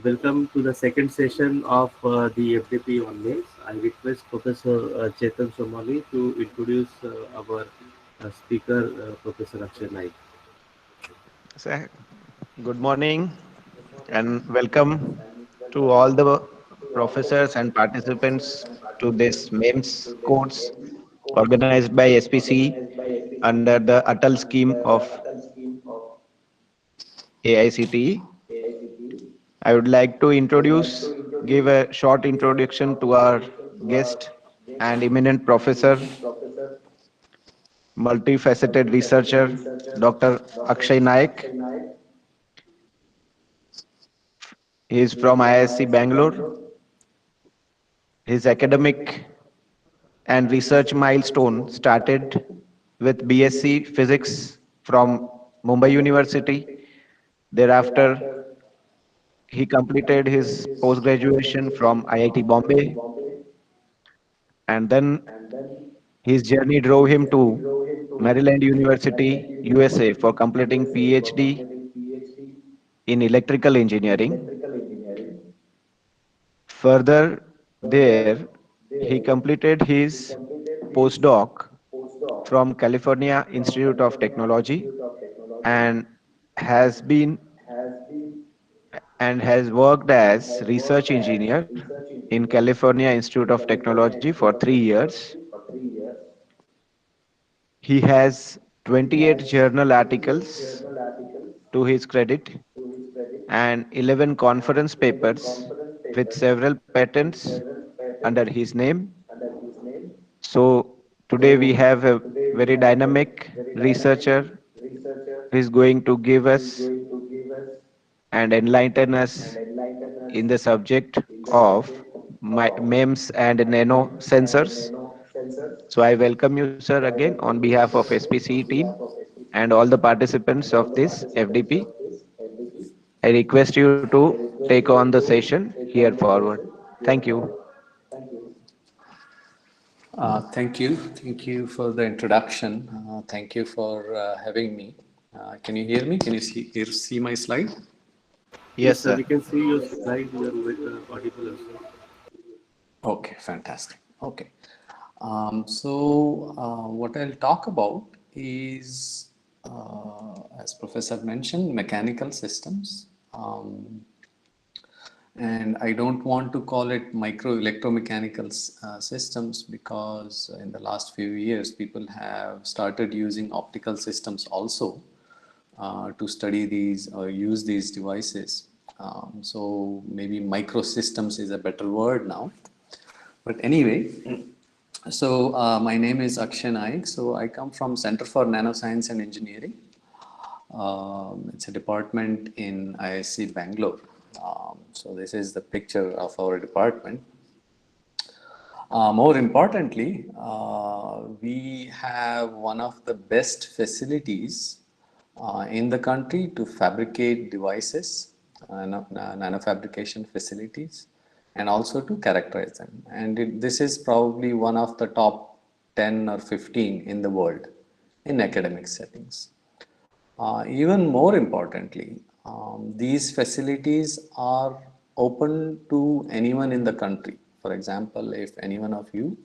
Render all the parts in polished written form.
Welcome to the second session of the FDP on MEMS. I request Professor Chetan Somali to introduce our speaker, Professor Akshay Naik. So, good morning and welcome to all the professors and participants to this MEMS course organized by SPC under the Atal scheme of AICTE. I would like to give a short introduction to our guest and eminent professor, multifaceted researcher, Dr. Akshay Naik. He is from IISc Bangalore. His academic and research milestone started with BSc Physics from Mumbai University. Thereafter, he completed his post-graduation from IIT Bombay, and then his journey drove him to Maryland University, USA for completing PhD in electrical engineering. Further, there he completed his postdoc from California Institute of Technology and has been and has worked as research engineer in California Institute of Technology for 3 years. He has 28 journal articles to his credit and 11 conference papers with several patents under his name. So today we have a very dynamic researcher who is going to give us and enlighten us in the subject of MEMS and nano sensors. So I welcome you, sir, again on behalf of SPC team and all the participants of this FDP. I request you to take on the session here forward. Thank you. Thank you. Thank you for the introduction. Thank you for having me. Can you hear me? Can you see my slide? Yes, Yes, sir, sir. we can see your slide. You are audible also. Okay, fantastic. Okay. So what I'll talk about is, as Professor mentioned, mechanical systems. And I don't want to call it micro electromechanical systems because in the last few years people have started using optical systems also to study these or use these devices. So maybe microsystems is a better word now. But anyway, so my name is Akshay Naik. So I come from Center for Nanoscience and Engineering. It's a department in IISc Bangalore. So this is the picture of our department. More importantly, we have one of the best facilities in the country to fabricate devices, nanofabrication facilities, and also to characterize them. And this is probably one of the top 10 or 15 in the world in academic settings. Even more importantly, these facilities are open to anyone in the country. For example, if any one of you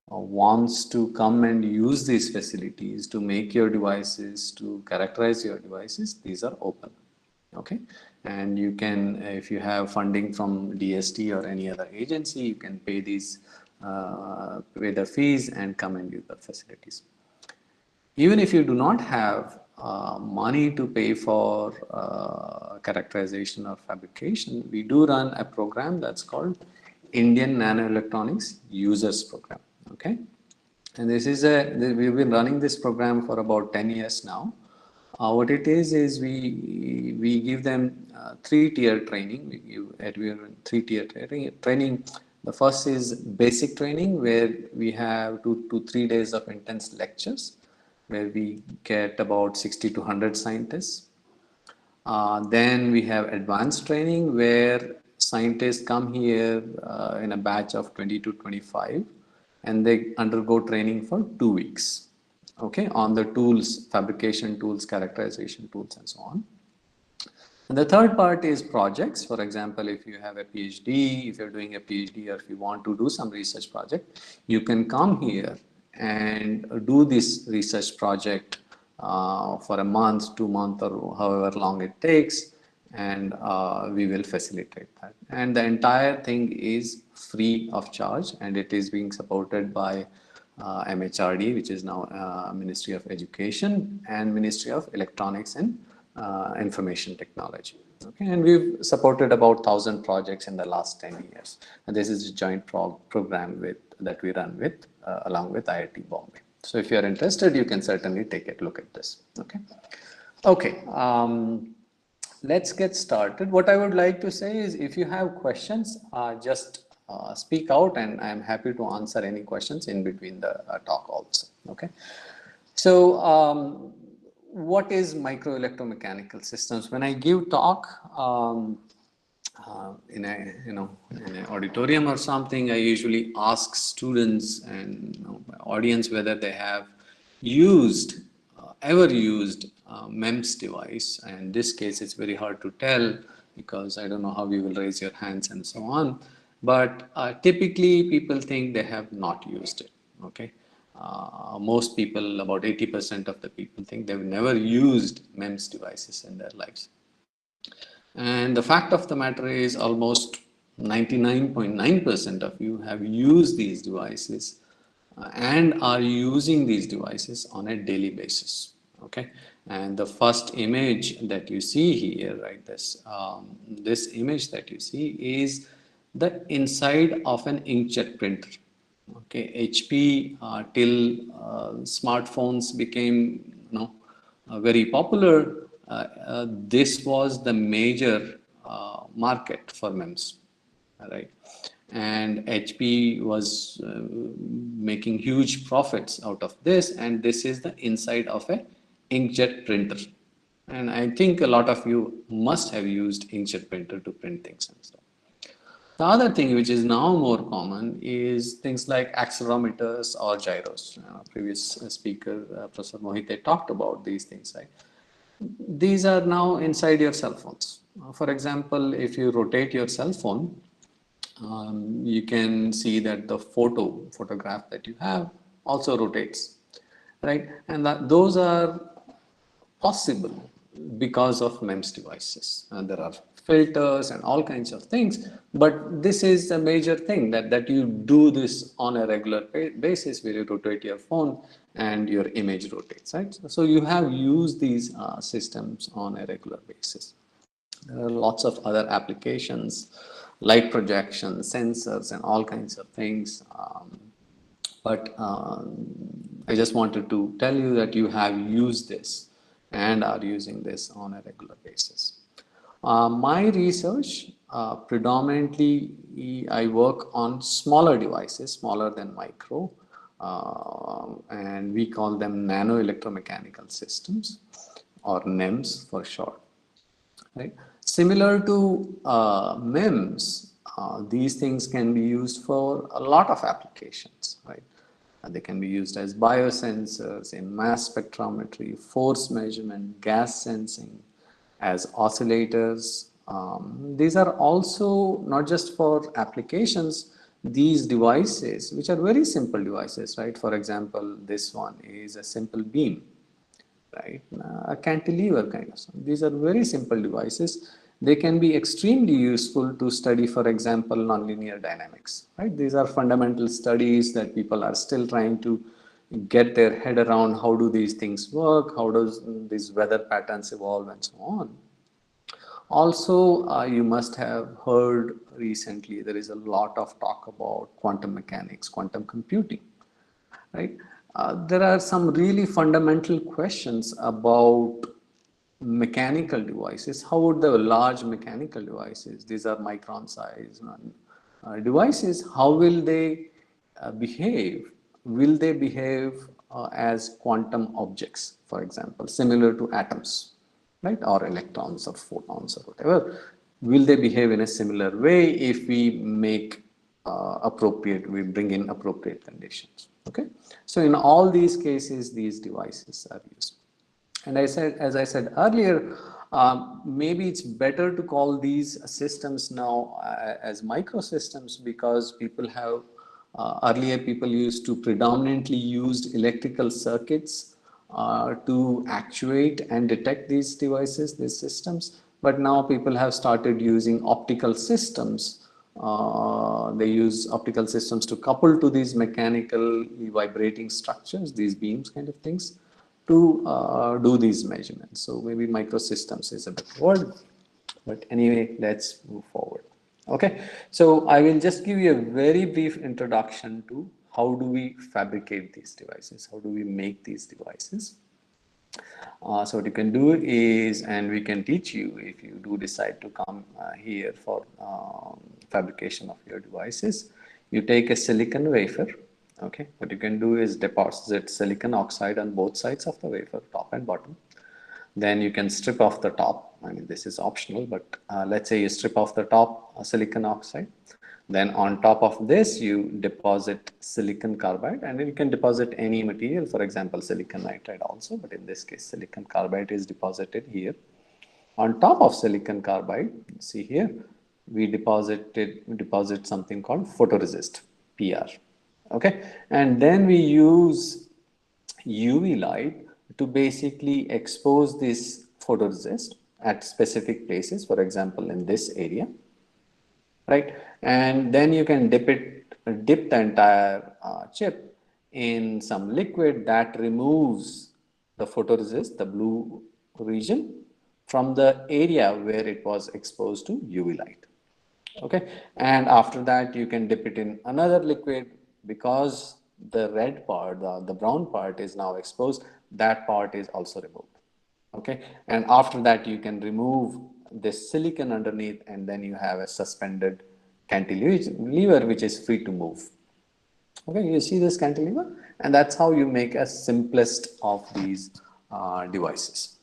wants to come and use these facilities to make your devices, to characterize your devices, these are open. Okay, and you can, if you have funding from DST or any other agency, you can pay pay the fees and come and use the facilities. Even if you do not have money to pay for characterization or fabrication, we do run a program that's called Indian Nanoelectronics Users Program. Okay, and we've been running this program for about 10 years now. What it is we give them three-tier training. We are in three-tier training. The first is basic training, where we have 2 to 3 days of intense lectures, where we get about 60 to 100 scientists. Then we have advanced training, where scientists come here in a batch of 20 to 25, and they undergo training for 2 weeks. Okay, on the tools, fabrication tools, characterization tools, and so on. And the third part is projects. For example, if you have a PhD, if you're doing a PhD, or if you want to do some research project, you can come here and do this research project for a month, 2 months, or however long it takes, and we will facilitate that. And the entire thing is free of charge, and it is being supported by MHRD, which is now Ministry of Education, and Ministry of Electronics and Information Technology. Okay, and we've supported about 1,000 projects in the last 10 years. And this is a joint program that we run with along with IIT Bombay. So if you are interested, you can certainly take a look at this. Okay. Okay. Let's get started. What I would like to say is, if you have questions, just speak out, and I'm happy to answer any questions in between the talk also. Okay. So, what is micro electromechanical systems? When I give talk in a in an auditorium or something, I usually ask students and audience whether they have used ever used MEMS device. And in this case, it's very hard to tell because I don't know how you will raise your hands and so on. But typically, people think they have not used it. Okay. Most people, about 80% of the people, think they've never used MEMS devices in their lives. And the fact of the matter is, almost 99.9% of you have used these devices and are using these devices on a daily basis. Okay, and the first image that you see here, right? This image that you see is the inside of an inkjet printer. Okay, HP till smartphones became very popular. This was the major market for MEMS, right? And HP was making huge profits out of this, and this is the inside of a inkjet printer. And I think a lot of you must have used inkjet printer to print things and stuff. The other thing which is now more common is things like accelerometers or gyros. Previous speaker, Professor Mohite, talked about these things, right? These are now inside your cell phones. For example, if you rotate your cell phone, you can see that the photograph that you have also rotates, right? And those are possible because of MEMS devices. There are filters and all kinds of things, but this is a major thing that you do this on a regular basis, where you rotate your phone and your image rotates, right? So you have used these systems on a regular basis. There are lots of other applications, light projection, sensors, and all kinds of things. But I just wanted to tell you that you have used this and are using this on a regular basis. My research, predominantly, I work on smaller devices, smaller than micro, and we call them nano electromechanical systems, or NEMS for short. Right? Similar to MEMS, these things can be used for a lot of applications, right? They can be used as biosensors, in mass spectrometry, force measurement, gas sensing, as oscillators. These are also not just for applications, these devices, which are very simple devices, right? For example, this one is a simple beam, right? A cantilever kind of stuff. These are very simple devices. They can be extremely useful to study, for example, nonlinear dynamics, right? These are fundamental studies that people are still trying to get their head around. How do these things work? How does these weather patterns evolve, and so on. Also, you must have heard recently, there is a lot of talk about quantum mechanics, quantum computing, right? There are some really fundamental questions about mechanical devices. How would the large mechanical devices, these are micron size devices, how will they behave? Will they behave as quantum objects, for example, similar to atoms, right? Or electrons or photons or whatever. Will they behave in a similar way if we make we bring in appropriate conditions? Okay. So in all these cases, these devices are used. And as I said earlier, Maybe it's better to call these systems now as microsystems, because people have earlier people used to predominantly used electrical circuits to actuate and detect these devices, these systems. But now people have started using optical systems. They use optical systems to couple to these mechanical vibrating structures, these beams kind of things, to do these measurements. So maybe microsystems is a better word, but anyway, let's move forward. Okay, so I will just give you a very brief introduction to how do we fabricate these devices, how do we make these devices. So what you can do is, and we can teach you if you do decide to come here for fabrication of your devices. You take a silicon wafer. Okay, what you can do is deposit silicon oxide on both sides of the wafer, top and bottom. Then you can strip off the top. I mean, this is optional, but let's say you strip off the top silicon oxide. Then on top of this, you deposit silicon carbide, and you can deposit any material, for example, silicon nitride also, but in this case, silicon carbide is deposited here. On top of silicon carbide, see here, we deposit something called photoresist, PR. Okay, and then we use UV light to basically expose this photoresist at specific places, for example, in this area, right? And then you can dip the entire chip in some liquid that removes the photoresist, the blue region, from the area where it was exposed to UV light. Okay, and after that you can dip it in another liquid, because the red part, the brown part is now exposed, that part is also removed. Okay, and after that you can remove this silicon underneath, and then you have a suspended cantilever which is free to move. Okay, you see this cantilever, and that's how you make a simplest of these devices.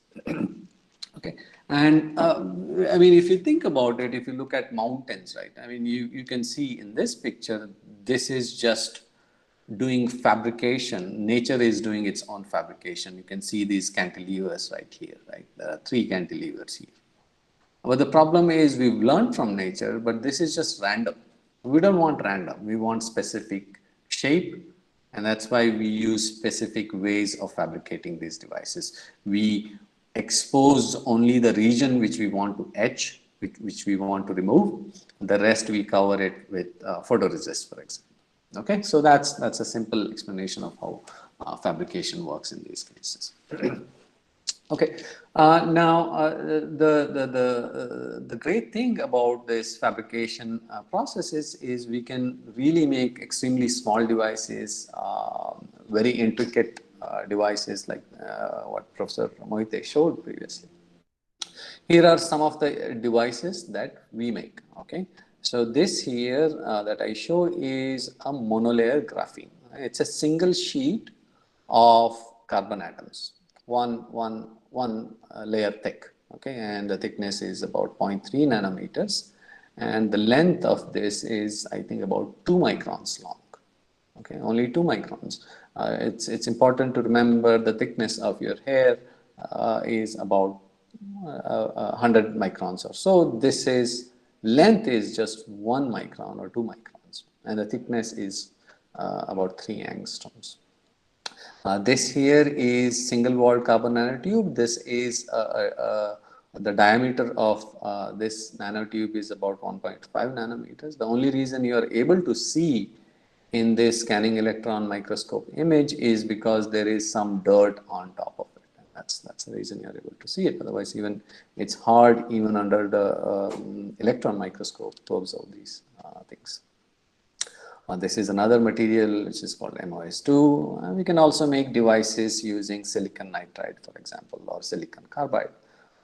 Okay, and I mean, if you think about it, if you look at mountains, right? I mean, you can see in this picture, this is just doing fabrication. Nature is doing its own fabrication. You can see these cantilevers right here, right? There are 3 cantilevers here. But the problem is we've learned from nature, but this is just random. We don't want random. We want specific shape, and that's why we use specific ways of fabricating these devices. We expose only the region which we want to etch, which we want to remove. The rest we cover it with photoresist, for example. Okay, so that's a simple explanation of how fabrication works in these cases. Okay, now the great thing about this fabrication process is we can really make extremely small devices, very intricate devices like what Professor Mohite showed previously. Here are some of the devices that we make. Okay, so this here that I show is a monolayer graphene. It's a single sheet of carbon atoms, one layer thick. Okay, and the thickness is about 0.3 nanometers, and the length of this is, I think, about 2 microns long. Okay, only 2 microns. It's important to remember the thickness of your hair is about 100 microns or so. This is length is just 1 micron or 2 microns, and the thickness is about 3 angstroms. This here is single walled carbon nanotube. This is the diameter of this nanotube is about 1.5 nanometers. The only reason you are able to see in this scanning electron microscope image is because there is some dirt on top of it. And that's the reason you are able to see it. Otherwise, even it's hard even under the electron microscope to observe these things. This is another material which is called MOS2. We can also make devices using silicon nitride, for example, or silicon carbide,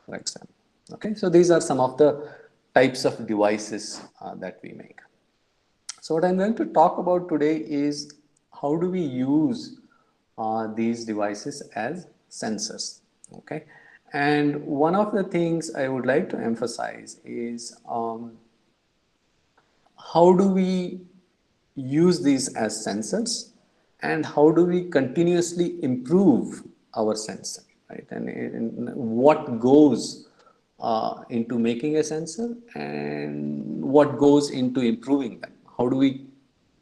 for example. Okay, so these are some of the types of devices that we make. So what I'm going to talk about today is how do we use these devices as sensors. Okay, and one of the things I would like to emphasize is how do we use these as sensors, and how do we continuously improve our sensor, right? And what goes into making a sensor, and what goes into improving them. How do we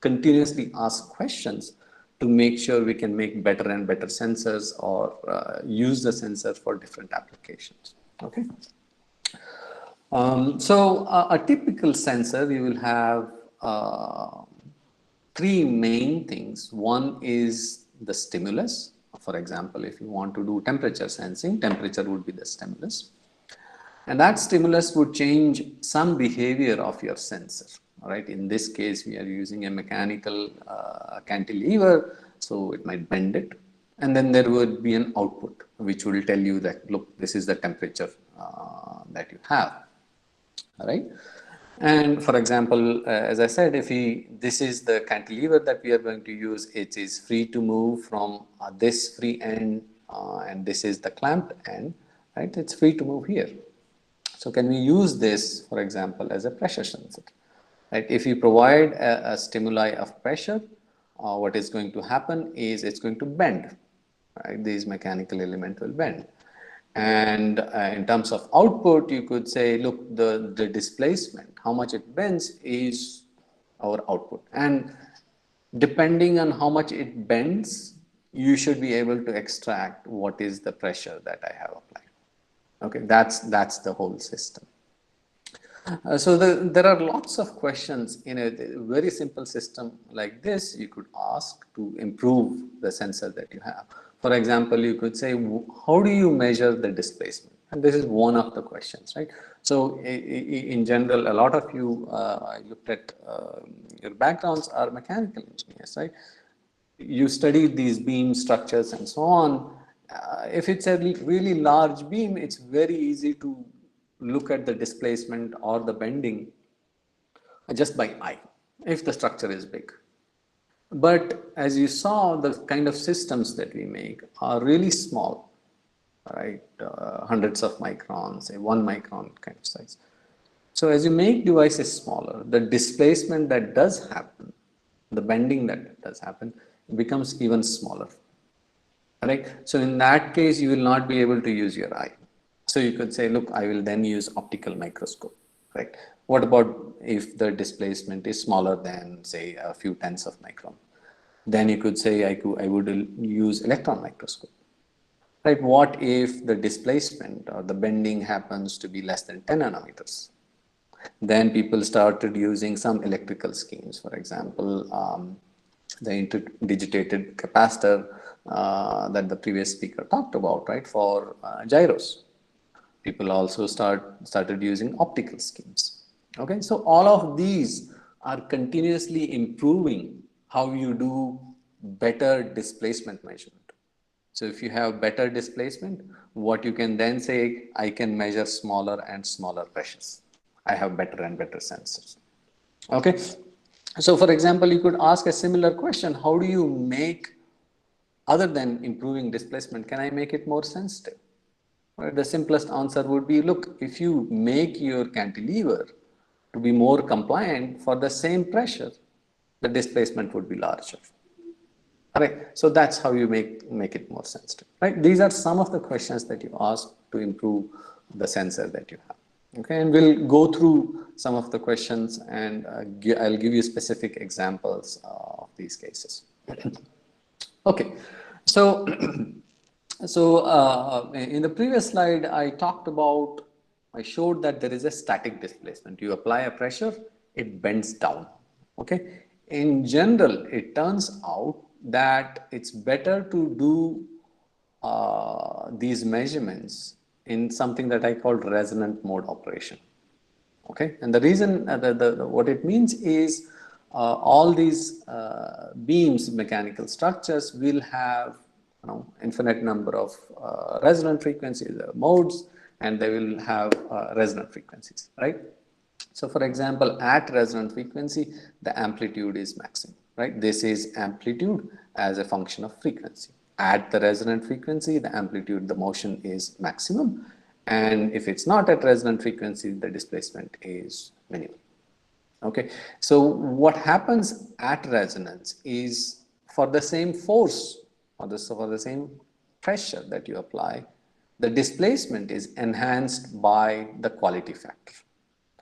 continuously ask questions to make sure we can make better and better sensors, or use the sensor for different applications. Okay. So a typical sensor, you will have three main things. One is the stimulus. For example, if you want to do temperature sensing, temperature would be the stimulus. And that stimulus would change some behavior of your sensor. All right. In this case, we are using a mechanical cantilever, so it might bend it. And then there would be an output, which will tell you that, look, this is the temperature that you have. All right. And for example, as I said, if this is the cantilever that we are going to use, it is free to move from this free end, and this is the clamped end, right? It's free to move here. So can we use this, for example, as a pressure sensor? Right? If you provide a stimuli of pressure, what is going to happen is it's going to bend. Right? These mechanical elements will bend. And in terms of output, you could say, look, the displacement, how much it bends is our output. And depending on how much it bends, you should be able to extract what is the pressure that I have applied. Okay, that's the whole system. So there are lots of questions in a very simple system like this you could ask to improve the sensor that you have. For example, you could say, how do you measure the displacement? And this is one of the questions, right? So in general, a lot of you, I looked at your backgrounds are mechanical engineers, right? You studied these beam structures and so on. If it's a really large beam, it's very easy to look at the displacement or the bending just by eye if the structure is big. But as you saw, the kind of systems that we make are really small, right? Hundreds of microns, say 1 micron kind of size. So as you make devices smaller, the displacement that does happen, the bending that does happen, becomes even smaller. Right? So in that case, you will not be able to use your eye. So you could say, look, I will then use optical microscope. Right? What about if the displacement is smaller than, say, a few tenths of micron? Then you could say I would use electron microscope. Right? What if the displacement or the bending happens to be less than 10 nanometers? Then people started using some electrical schemes. For example, the interdigitated capacitor that the previous speaker talked about, right, for gyros. People also started using optical schemes. Okay, so all of these are continuously improving how you do better displacement measurement. So if you have better displacement, what you can then say, I can measure smaller and smaller pressures. I have better and better sensors. Okay. So for example, you could ask a similar question. How do you make, other than improving displacement, can I make it more sensitive? Well, the simplest answer would be, look, if you make your cantilever to be more compliant for the same pressure, the displacement would be larger. Right. So that's how you make it more sensitive. Right. These are some of the questions that you ask to improve the sensor that you have. Okay, and we'll go through some of the questions, and I'll give you specific examples of these cases. Okay, so in the previous slide, I showed that there is a static displacement. You apply a pressure, it bends down. Okay, in general, it turns out that it's better to do these measurements in something that I call resonant mode operation. Okay, and the reason what it means is all these beams, mechanical structures will have infinite number of resonant frequencies, modes, and they will have resonant frequencies, right? So for example, at resonant frequency, the amplitude is maximum, right? This is amplitude as a function of frequency. At the resonant frequency, the amplitude, the motion is maximum. And if it's not at resonant frequency, the displacement is minimal. Okay. So what happens at resonance is, for the same force or for the same pressure that you apply, the displacement is enhanced by the quality factor.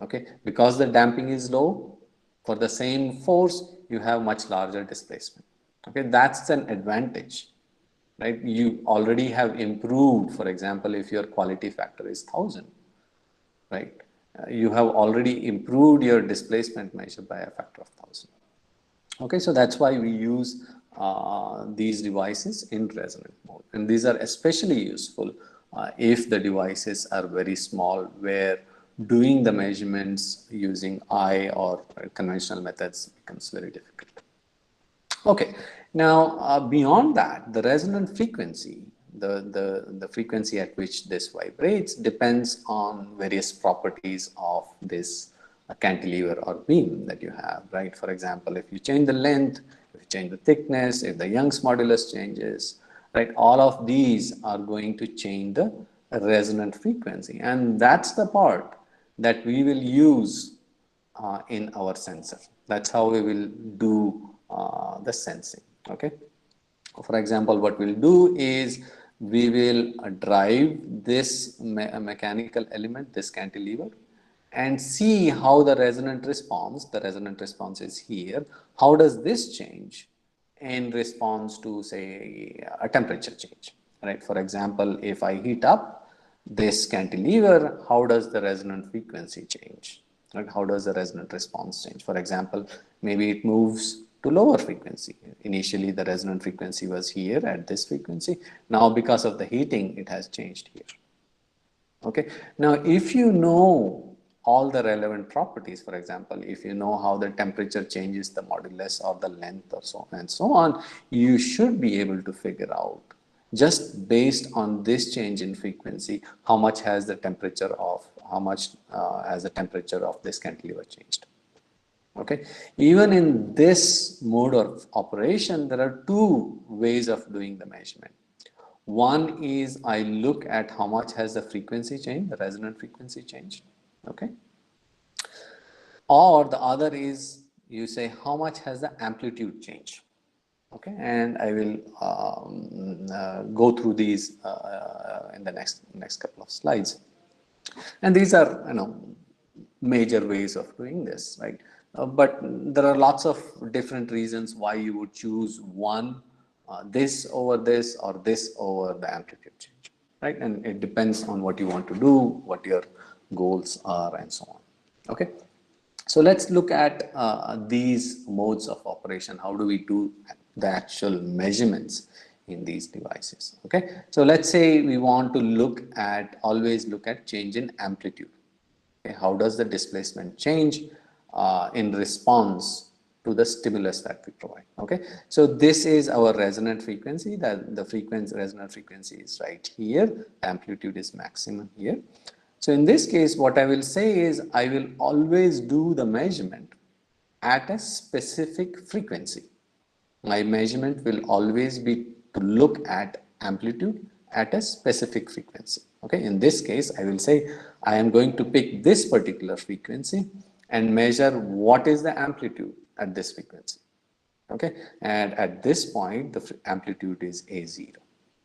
Okay, because the damping is low, for the same force, you have much larger displacement. Okay, that's an advantage, right? You already have improved, for example, if your quality factor is 1000, right? You have already improved your displacement measure by a factor of 1000. Okay, so that's why we use these devices in resonant mode, and these are especially useful if the devices are very small, where doing the measurements using eye or conventional methods becomes very difficult. Okay, now beyond that, the resonant frequency, the frequency at which this vibrates depends on various properties of this cantilever or beam that you have, right? For example, if you change the length, if you change the thickness, if the Young's modulus changes, right? All of these are going to change the resonant frequency, and that's the part that we will use in our sensor. That's how we will do the sensing. Okay. For example, what we'll do is we will drive this mechanical element, this cantilever, and see how the resonant response is here. How does this change in response to, say, a temperature change, right? For example, if I heat up this cantilever, how does the resonant frequency change? Right? How does the resonant response change? For example, maybe it moves to lower frequency. Initially, the resonant frequency was here at this frequency. Now, because of the heating, it has changed here. Okay. Now, if you know all the relevant properties, for example, if you know how the temperature changes the modulus or the length or so on and so on, you should be able to figure out, just based on this change in frequency, how much has the temperature of this cantilever changed. Okay. Even in this mode of operation, there are two ways of doing the measurement. One is I look at how much has the frequency changed, the resonant frequency changed. Okay. Or the other is you say how much has the amplitude changed. Okay, and I will go through these in the next couple of slides. And these are, major ways of doing this, right? But there are lots of different reasons why you would choose one, this over this, or this over the amplitude change, right? And it depends on what you want to do, what your goals are, and so on. Okay. So let's look at these modes of operation. How do we do the actual measurements in these devices? Okay. So let's say we want to always look at change in amplitude. Okay. How does the displacement change in response to the stimulus that we provide? Okay. So this is our resonant frequency. That the resonant frequency is right here. The amplitude is maximum here. So in this case, what I will say is I will always do the measurement at a specific frequency. My measurement will always be to look at amplitude at a specific frequency. Okay, in this case, I will say I am going to pick this particular frequency and measure what is the amplitude at this frequency. Okay, and at this point, the amplitude is A0.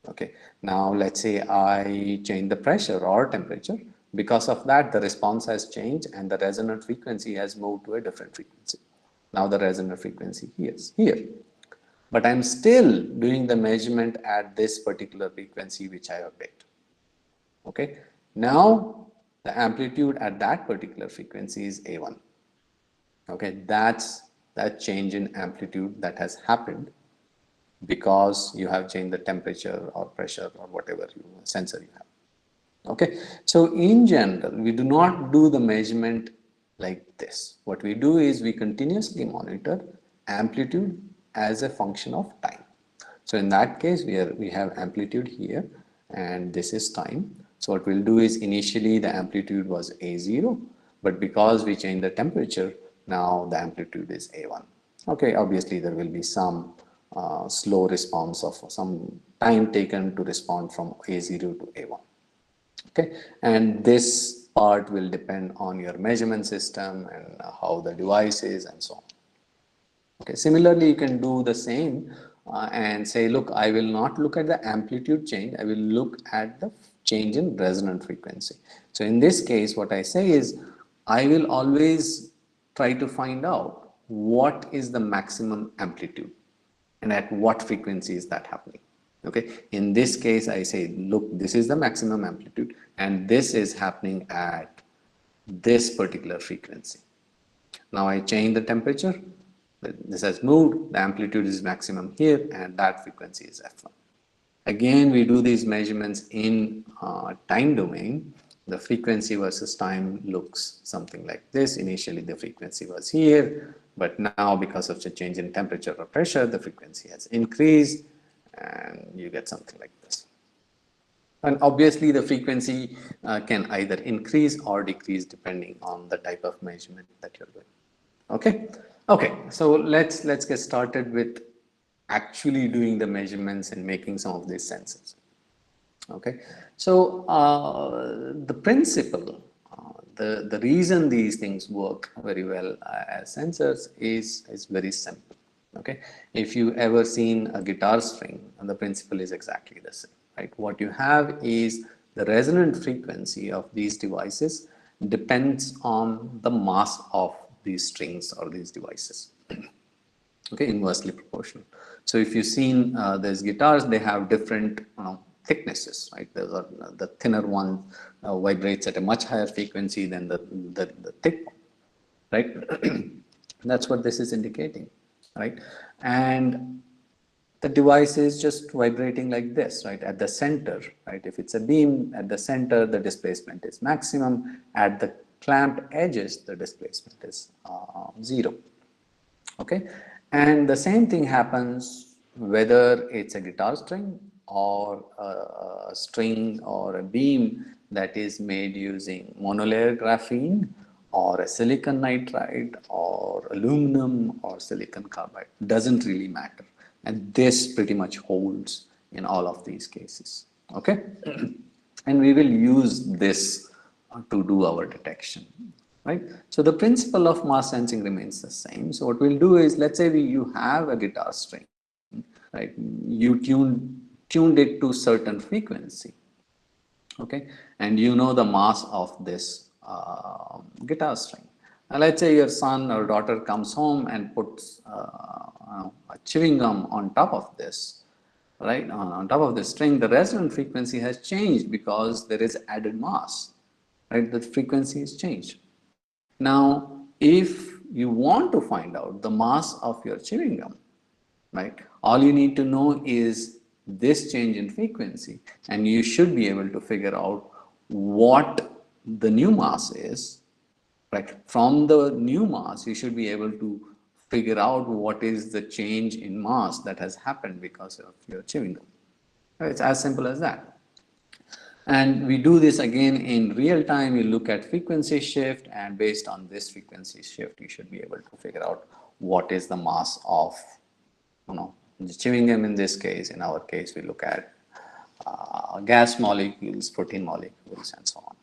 Okay, now let's say I change the pressure or temperature. Because of that, the response has changed and the resonant frequency has moved to a different frequency. Now the resonant frequency is here. But I'm still doing the measurement at this particular frequency which I have picked. Okay. Now the amplitude at that particular frequency is A1. Okay, that's that change in amplitude that has happened because you have changed the temperature or pressure or whatever sensor you have. Okay, so in general, we do not do the measurement like this. What we do is we continuously monitor amplitude as a function of time. So in that case, we have amplitude here and this is time. So what we'll do is initially the amplitude was A0, but because we change the temperature, now the amplitude is A1. Okay, obviously there will be some slow response of some time taken to respond from A0 to A1. Okay, and this part will depend on your measurement system and how the device is and so on. Okay, similarly, you can do the same and say, look, I will not look at the amplitude change, I will look at the change in resonant frequency. So in this case, what I say is, I will always try to find out what is the maximum amplitude and at what frequency is that happening. Okay, in this case, I say, look, this is the maximum amplitude and this is happening at this particular frequency. Now I change the temperature, this has moved, the amplitude is maximum here and that frequency is F1. Again, we do these measurements in time domain. The frequency versus time looks something like this. Initially, the frequency was here, but now because of the change in temperature or pressure, the frequency has increased and you get something like this. And obviously, the frequency can either increase or decrease depending on the type of measurement that you're doing. Okay. Okay. So let's get started with actually doing the measurements and making some of these sensors. Okay. So the principle, the reason these things work very well as sensors is very simple. Okay. If you ever seen a guitar string, the principle is exactly the same. Right? What you have is the resonant frequency of these devices depends on the mass of these strings or these devices. Okay, inversely proportional. So if you've seen these guitars, they have different thicknesses, right? The thinner one vibrates at a much higher frequency than the thick one, right? That's what this is indicating, right? And the device is just vibrating like this, right? At the center, right? If it's a beam, at the center, the displacement is maximum. At the clamped edges, the displacement is 0. Okay, and the same thing happens whether it's a guitar string or a string or a beam that is made using monolayer graphene or a silicon nitride or aluminum or silicon carbide. Doesn't really matter, and this pretty much holds in all of these cases. Okay, and we will use this to do our detection. Right? So the principle of mass sensing remains the same. So what we'll do is, let's say you have a guitar string, right? You tuned it to certain frequency, okay? And you know the mass of this guitar string. And let's say your son or daughter comes home and puts a chewing gum on top of this, right? On top of the string, the resonant frequency has changed because there is added mass, right? The frequency is changed. Now, if you want to find out the mass of your chewing gum, right, all you need to know is this change in frequency, and you should be able to figure out what the new mass is, right? From the new mass, you should be able to figure out what is the change in mass that has happened because of your chewing gum. It's as simple as that. And we do this again in real time. You look at frequency shift, and based on this frequency shift, you should be able to figure out what is the mass of, the chewing gum in this case. In our case, we look at gas molecules, protein molecules, and so on.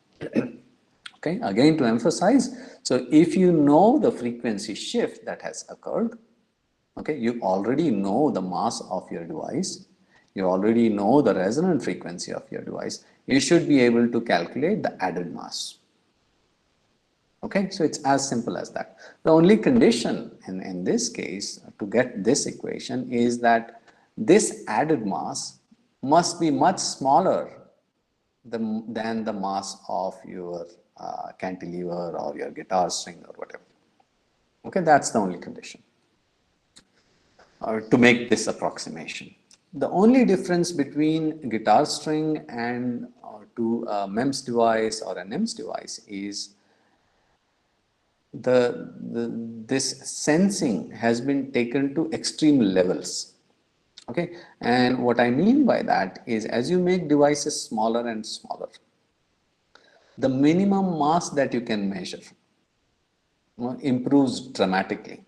Okay, again to emphasize, so if you know the frequency shift that has occurred, okay, you already know the mass of your device, you already know the resonant frequency of your device, you should be able to calculate the added mass. Okay, so it's as simple as that. The only condition in this case to get this equation is that this added mass must be much smaller than the mass of your cantilever or your guitar string or whatever. Okay, that's the only condition to make this approximation. The only difference between guitar string and to a MEMS device or a NEMS device is this sensing has been taken to extreme levels. Okay, and what I mean by that is, as you make devices smaller and smaller, the minimum mass that you can measure improves dramatically.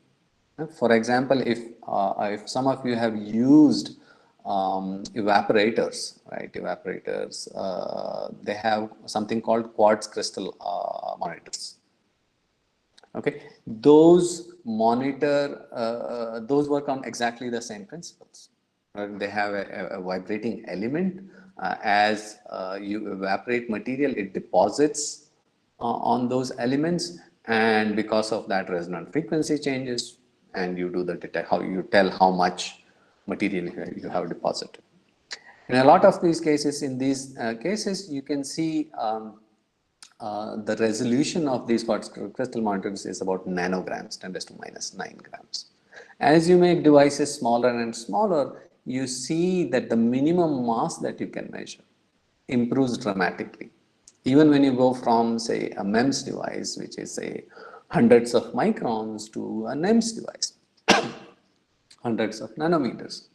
For example, if some of you have used evaporators, right? Evaporators, they have something called quartz crystal monitors. Okay, those those work on exactly the same principles. Right? They have a vibrating element As you evaporate material, it deposits on those elements, and because of that, resonant frequency changes, and you do the detect, how you tell how much material you have deposited. In a lot of these cases, in these cases, you can see the resolution of these crystal monitors is about nanograms, 10 to minus 9 grams. As you make devices smaller and smaller, you see that the minimum mass that you can measure improves dramatically. Even when you go from, say, a MEMS device, which is, say, hundreds of microns, to a NEMS device, hundreds of nanometers,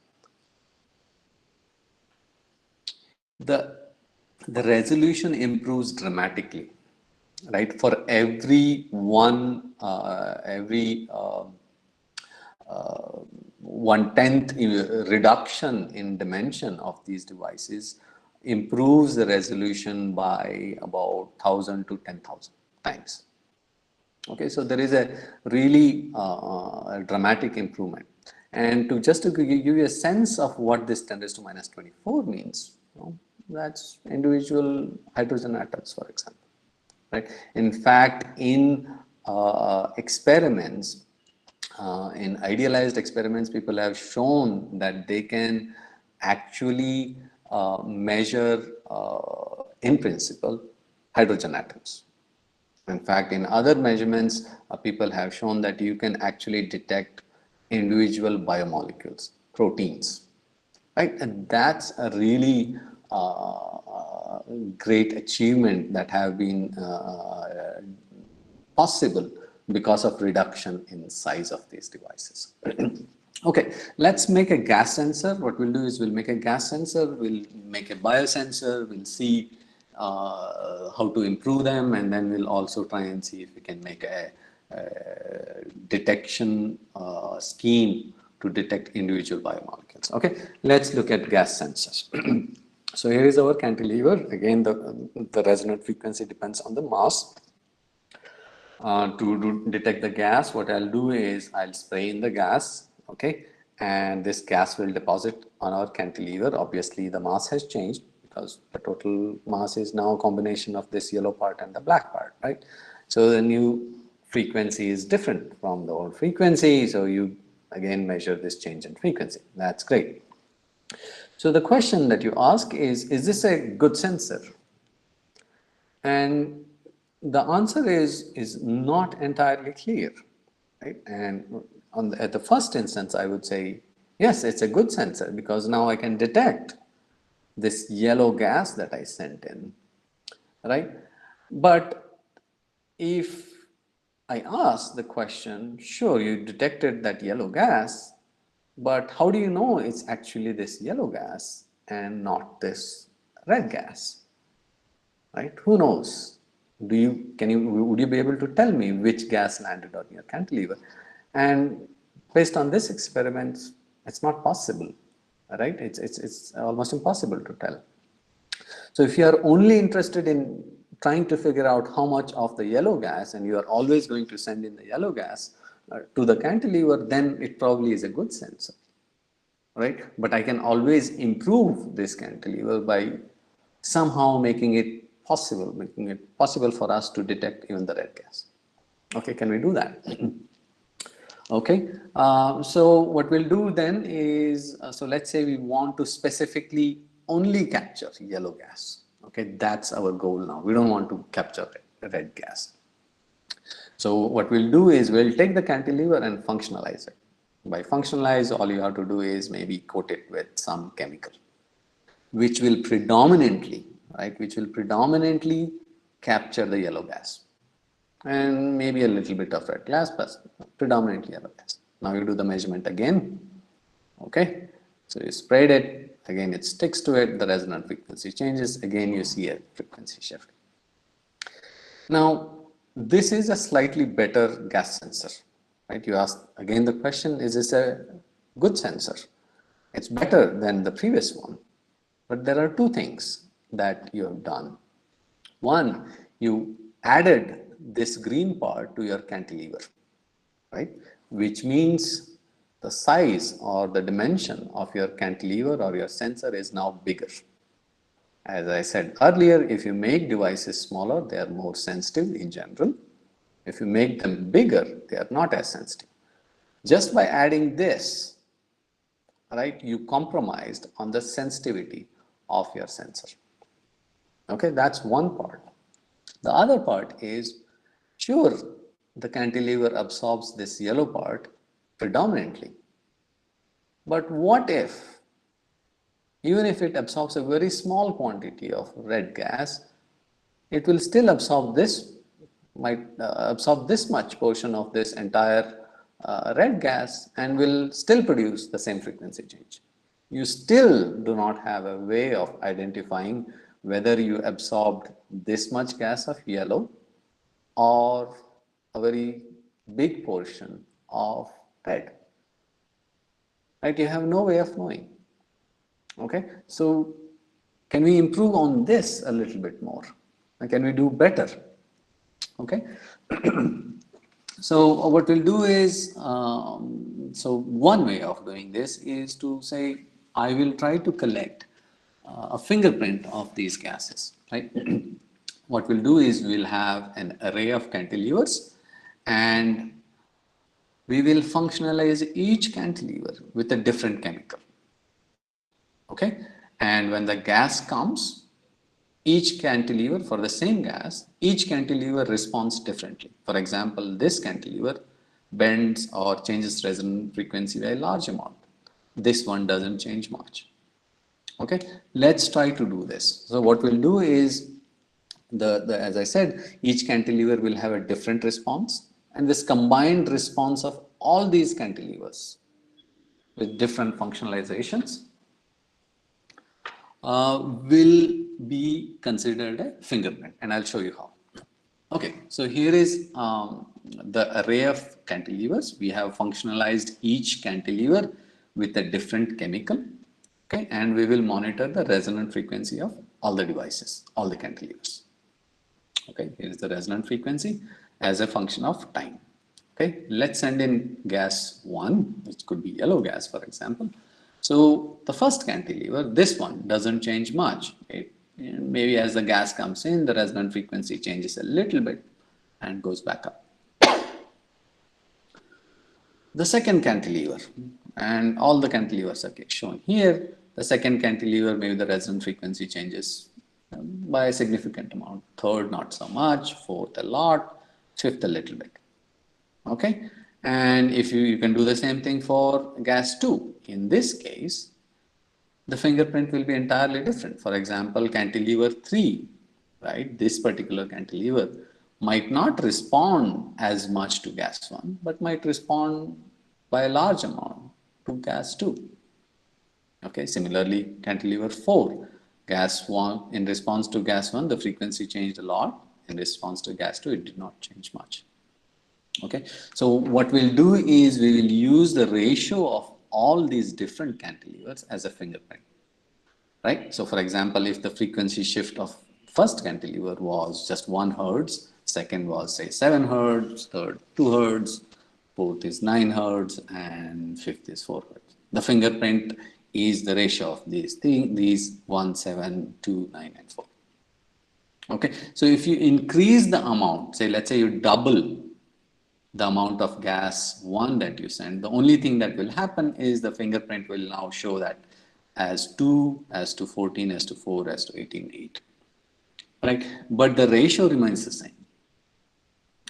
the resolution improves dramatically, right? For every one-tenth reduction in dimension of these devices improves the resolution by about 1,000 to 10,000 times. Okay, so there is a really dramatic improvement. And to give you a sense of what this 10 raised to minus 24 means, that's individual hydrogen atoms, for example. Right? In fact, in experiments, in idealized experiments, people have shown that they can actually measure, in principle, hydrogen atoms. In fact, in other measurements, people have shown that you can actually detect individual biomolecules, proteins, right? And that's a really great achievement that have been possible because of reduction in size of these devices. Okay, let's make a gas sensor. What we'll do is we'll make a gas sensor, we'll make a biosensor, we'll see how to improve them, and then we'll also try and see if we can make a detection scheme to detect individual biomolecules. Okay, let's look at gas sensors. So here is our cantilever. Again, the resonant frequency depends on the mass. To detect the gas, what I'll do is I'll spray in the gas, okay, and this gas will deposit on our cantilever. Obviously, the mass has changed because the total mass is now a combination of this yellow part and the black part, right? So the new frequency is different from the old frequency. So you again measure this change in frequency. That's great. So the question that you ask is this a good sensor? And the answer is not entirely clear, right? And at the first instance, I would say, yes, it's a good sensor because now I can detect this yellow gas that I sent in, right? But if I ask the question, sure, you detected that yellow gas, but how do you know it's actually this yellow gas and not this red gas, right? Who knows? Would you be able to tell me which gas landed on your cantilever? And based on this experiment, it's not possible, right? It's almost impossible to tell. So if you are only interested in trying to figure out how much of the yellow gas, and you are always going to send in the yellow gas to the cantilever, then it probably is a good sensor, right? But I can always improve this cantilever by somehow making it possible for us to detect even the red gas. Okay, can we do that? Okay, so what we'll do then is, so let's say we want to specifically only capture yellow gas. Okay, that's our goal now. We don't want to capture red gas. So what we'll do is we'll take the cantilever and functionalize it. By functionalize, all you have to do is maybe coat it with some chemical, which will predominantly, right, capture the yellow gas and maybe a little bit of red gas, but predominantly yellow gas. Now you do the measurement again. Okay, so you sprayed it, again it sticks to it, the resonant frequency changes, again you see a frequency shift. Now, this is a slightly better gas sensor, right? You ask again the question, is this a good sensor? It's better than the previous one, but there are two things that you have done. One, you added this green part to your cantilever, right? Which means the size or the dimension of your cantilever or your sensor is now bigger. As I said earlier, if you make devices smaller, they are more sensitive in general. If you make them bigger, they are not as sensitive. Just by adding this, right, you compromised on the sensitivity of your sensor. Okay, that's one part. The other part is, sure, the cantilever absorbs this yellow part predominantly. But what if, even if it absorbs a very small quantity of red gas, it will still absorb this, might absorb this much portion of this entire red gas and will still produce the same frequency change. You still do not have a way of identifying whether you absorbed this much gas of yellow or a very big portion of red. Right? You have no way of knowing. Okay, so can we improve on this a little bit more? Can we do better? Okay, so what we'll do is, so one way of doing this is to say, I will try to collect a fingerprint of these gases, right? What we'll do is we'll have an array of cantilevers and we will functionalize each cantilever with a different chemical. Okay, and when the gas comes, each cantilever for the same gas, each cantilever responds differently. For example, this cantilever bends or changes resonant frequency by a large amount. This one doesn't change much. Okay, let's try to do this. So what we'll do is, as I said, each cantilever will have a different response, and this combined response of all these cantilevers with different functionalizations will be considered a fingerprint, and I'll show you how. Okay, so here is the array of cantilevers. We have functionalized each cantilever with a different chemical, okay, and we will monitor the resonant frequency of all the devices, all the cantilevers. Okay, here is the resonant frequency as a function of time. Okay, let's send in gas 1, which could be yellow gas, for example. So the first cantilever, this one doesn't change much. Maybe as the gas comes in, the resonant frequency changes a little bit and goes back up. The second cantilever, and all the cantilevers are shown here. The second cantilever, maybe the resonant frequency changes by a significant amount. Third, not so much. Fourth, a lot. Fifth, a little bit. Okay, and if you can do the same thing for gas 2. In this case, the fingerprint will be entirely different. For example, cantilever 3, right, this particular cantilever might not respond as much to gas 1, but might respond by a large amount to gas 2. Okay, similarly, cantilever 4, gas 1, in response to gas 1, the frequency changed a lot. In response to gas 2, it did not change much. Okay, so what we'll do is we will use the ratio of all these different cantilevers as a fingerprint, right? So for example, if the frequency shift of first cantilever was just 1 hertz, second was say 7 hertz, third 2 hertz, fourth is 9 hertz, and fifth is 4 hertz. The fingerprint is the ratio of these things, these 1, 7, 2, 9, and 4. Okay, so if you increase the amount, say let's say you double the amount of gas 1 that you send, the only thing that will happen is the fingerprint will now show that as 2, as to 14, as to 4, as to 18, 8. Right? But the ratio remains the same.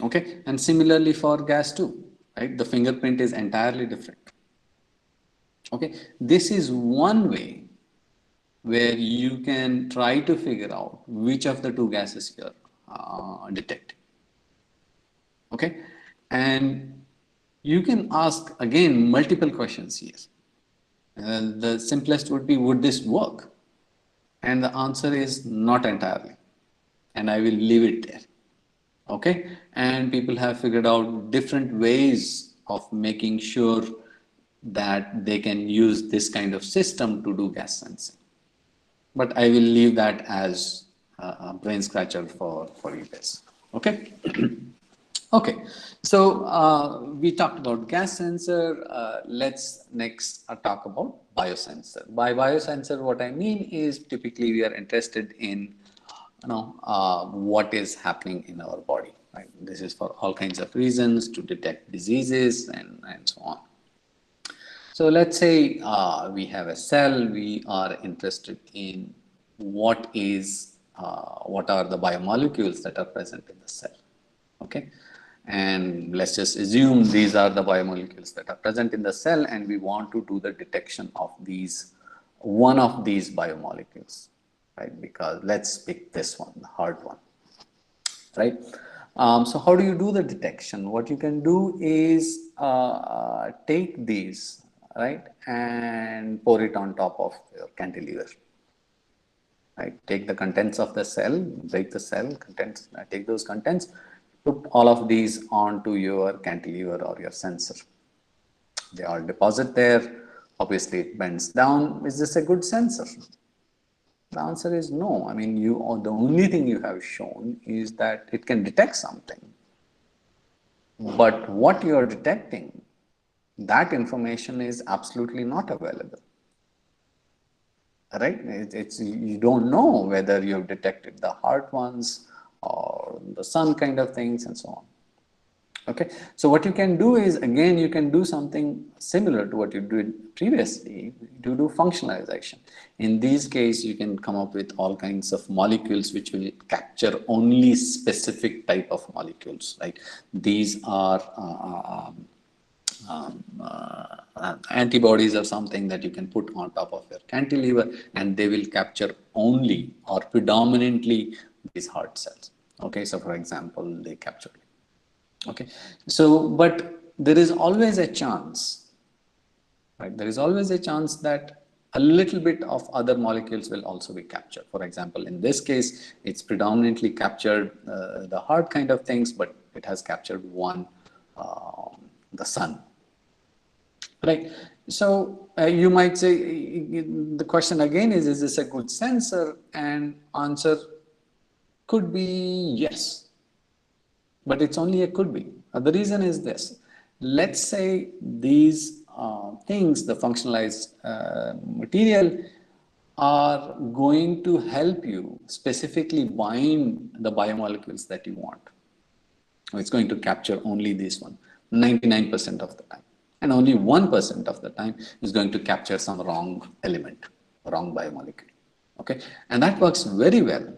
Okay? And similarly for gas 2, right? The fingerprint is entirely different. Okay? This is one way where you can try to figure out which of the two gases you are detecting. Okay? And you can ask again multiple questions here. The simplest would be, would this work? And the answer is not entirely. And I will leave it there. Okay? And people have figured out different ways of making sure that they can use this kind of system to do gas sensing. But I will leave that as a brain scratcher for you guys. Okay? Okay, so we talked about gas sensor. Let's next talk about biosensor. By biosensor, what I mean is typically we are interested in what is happening in our body. Right? This is for all kinds of reasons, to detect diseases and so on. So let's say we have a cell, we are interested in what are the biomolecules that are present in the cell. Okay, and let's just assume these are the biomolecules that are present in the cell, and we want to do the detection of one of these biomolecules, right? Because let's pick this one, the hard one, right? So how do you do the detection? What you can do is take these, right, and pour it on top of your cantilever. Right? Take the contents of the cell, break the cell contents, take those contents, put all of these onto your cantilever or your sensor. They all deposit there. Obviously, it bends down. Is this a good sensor? The answer is no. I mean, the only thing you have shown is that it can detect something. But what you are detecting, that information is absolutely not available. Right? You don't know whether you've detected the hard ones or the sun kind of things and so on. Okay, so what you can do is, again, you can do something similar to what you did previously, to do functionalization. In these cases, you can come up with all kinds of molecules which will capture only specific type of molecules. Like these are antibodies or something that you can put on top of your cantilever, and they will capture only or predominantly these heart cells. Okay, so for example, they capture. Okay, so but there is always a chance, right? There is always a chance that a little bit of other molecules will also be captured. For example, in this case, it's predominantly captured the hard kind of things, but it has captured one, the sun. Right. So you might say, the question again is this a good sensor? And answer could be yes, but it's only a could be. The reason is this. Let's say these things, the functionalized material, are going to help you specifically bind the biomolecules that you want. It's going to capture only this one 99% of the time. And only 1% of the time is going to capture some wrong element, wrong biomolecule. Okay, and that works very well.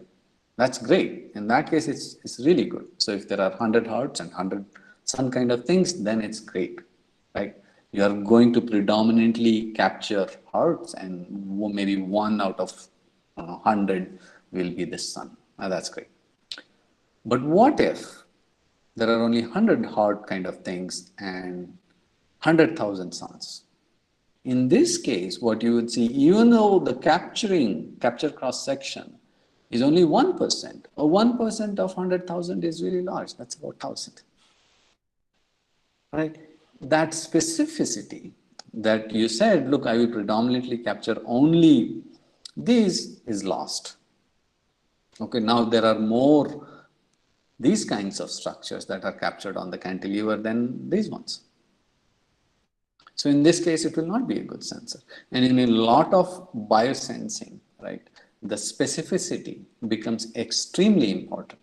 That's great. In that case, it's really good. So if there are 100 hearts and 100 sun kind of things, then it's great, right? You are going to predominantly capture hearts, and maybe 1 out of 100 will be the sun. Now that's great. But what if there are only 100 heart kind of things and 100,000 suns? In this case, what you would see, even though the capture cross section is only 1%, or 1% of 100,000 is really large, that's about 1,000. Right? That specificity that you said, look, I will predominantly capture only these, is lost. Okay, now there are more these kinds of structures that are captured on the cantilever than these ones. So in this case, it will not be a good sensor. And in a lot of biosensing, right, the specificity becomes extremely important.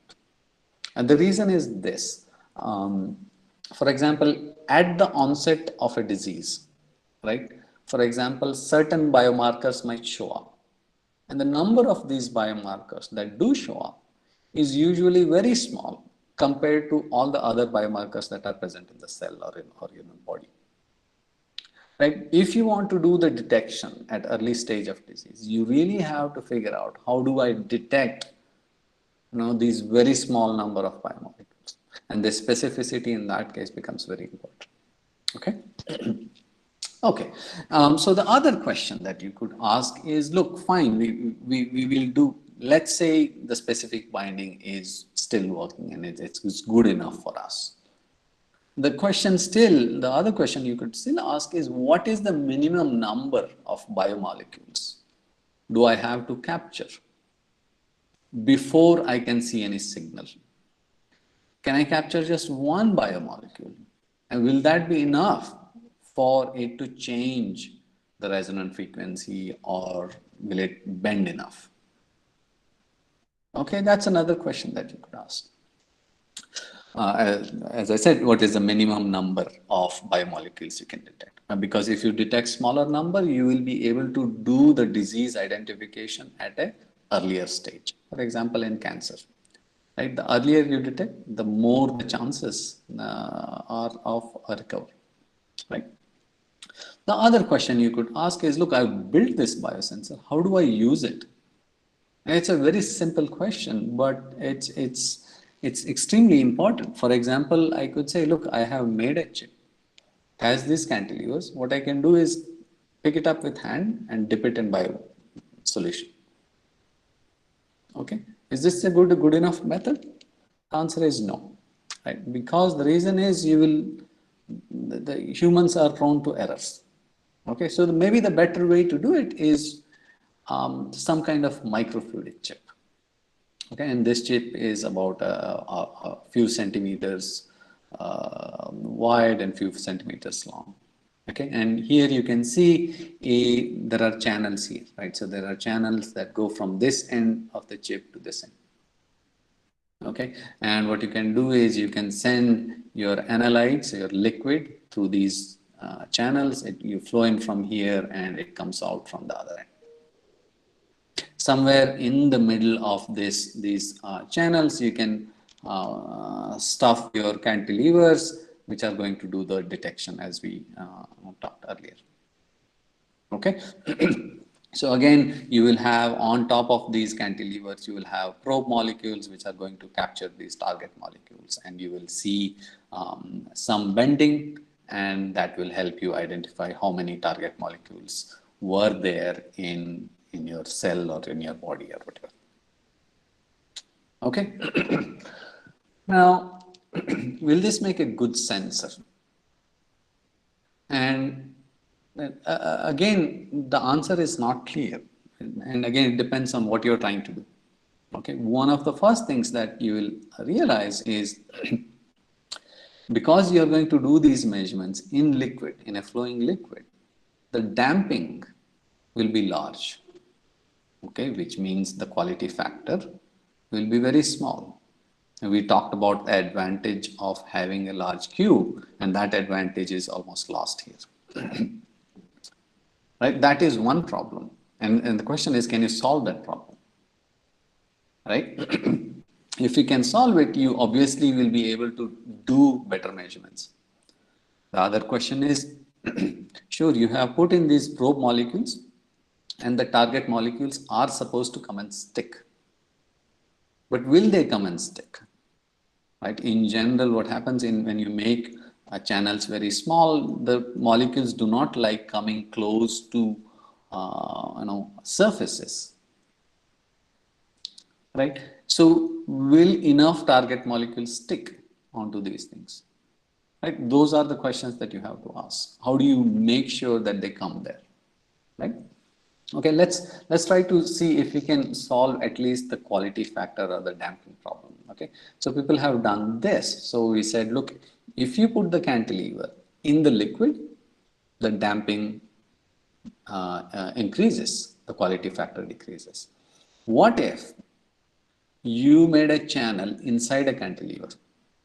And the reason is this. For example, at the onset of a disease, right, for example, certain biomarkers might show up. And the number of these biomarkers that do show up is usually very small compared to all the other biomarkers that are present in the cell or in the body. Right? If you want to do the detection at early stage of disease, you really have to figure out how do I detect these very small number of biomolecules, and the specificity in that case becomes very important. Okay. Okay. So the other question that you could ask is, look, fine, we will do. Let's say the specific binding is still working and it's good enough for us. The other question you could still ask is, what is the minimum number of biomolecules do I have to capture before I can see any signal? Can I capture just one biomolecule? And will that be enough for it to change the resonant frequency, or will it bend enough? Okay, that's another question that you could ask. As I said, what is the minimum number of biomolecules you can detect? Because if you detect smaller number, you will be able to do the disease identification at an earlier stage. For example, in cancer, right? The earlier you detect, the more the chances are of a recovery, right? The other question you could ask is, look, I've built this biosensor. How do I use it? And it's a very simple question, but it's extremely important. For example, I could say, look, I have made a chip. It has these cantilevers. What I can do is pick it up with hand and dip it in bio solution. Okay, is this a good enough method? The answer is no, right? Because the reason is the humans are prone to errors. Okay, so maybe the better way to do it is some kind of microfluidic chip. Okay, and this chip is about a few centimeters wide and few centimeters long. Okay, and here you can see there are channels here, right? So there are channels that go from this end of the chip to this end. Okay, and what you can do is you can send your analytes, your liquid, through these channels. You flow in from here and it comes out from the other end. Somewhere in the middle of these channels, you can stuff your cantilevers, which are going to do the detection as we talked earlier. Okay. So again, you will have on top of these cantilevers, you will have probe molecules which are going to capture these target molecules, and you will see some bending, and that will help you identify how many target molecules were there in your cell or in your body or whatever. Okay. Now, will this make a good sensor? And again, the answer is not clear. And again, it depends on what you're trying to do. Okay, one of the first things that you will realize is because you're going to do these measurements in liquid, in a flowing liquid, the damping will be large. Okay, which means the quality factor will be very small. And we talked about the advantage of having a large cube, and that advantage is almost lost here. Right? That is one problem. And the question is, can you solve that problem? Right? If you can solve it, you obviously will be able to do better measurements. The other question is, sure, you have put in these probe molecules, and the target molecules are supposed to come and stick. But will they come and stick? Right? In general, what happens when you make channels very small, the molecules do not like coming close to surfaces. Right? So will enough target molecules stick onto these things? Right? Those are the questions that you have to ask. How do you make sure that they come there? Right? Okay, let's try to see if we can solve at least the quality factor or the damping problem. Okay, so people have done this. So we said, look, if you put the cantilever in the liquid, the damping increases, the quality factor decreases. What if you made a channel inside a cantilever?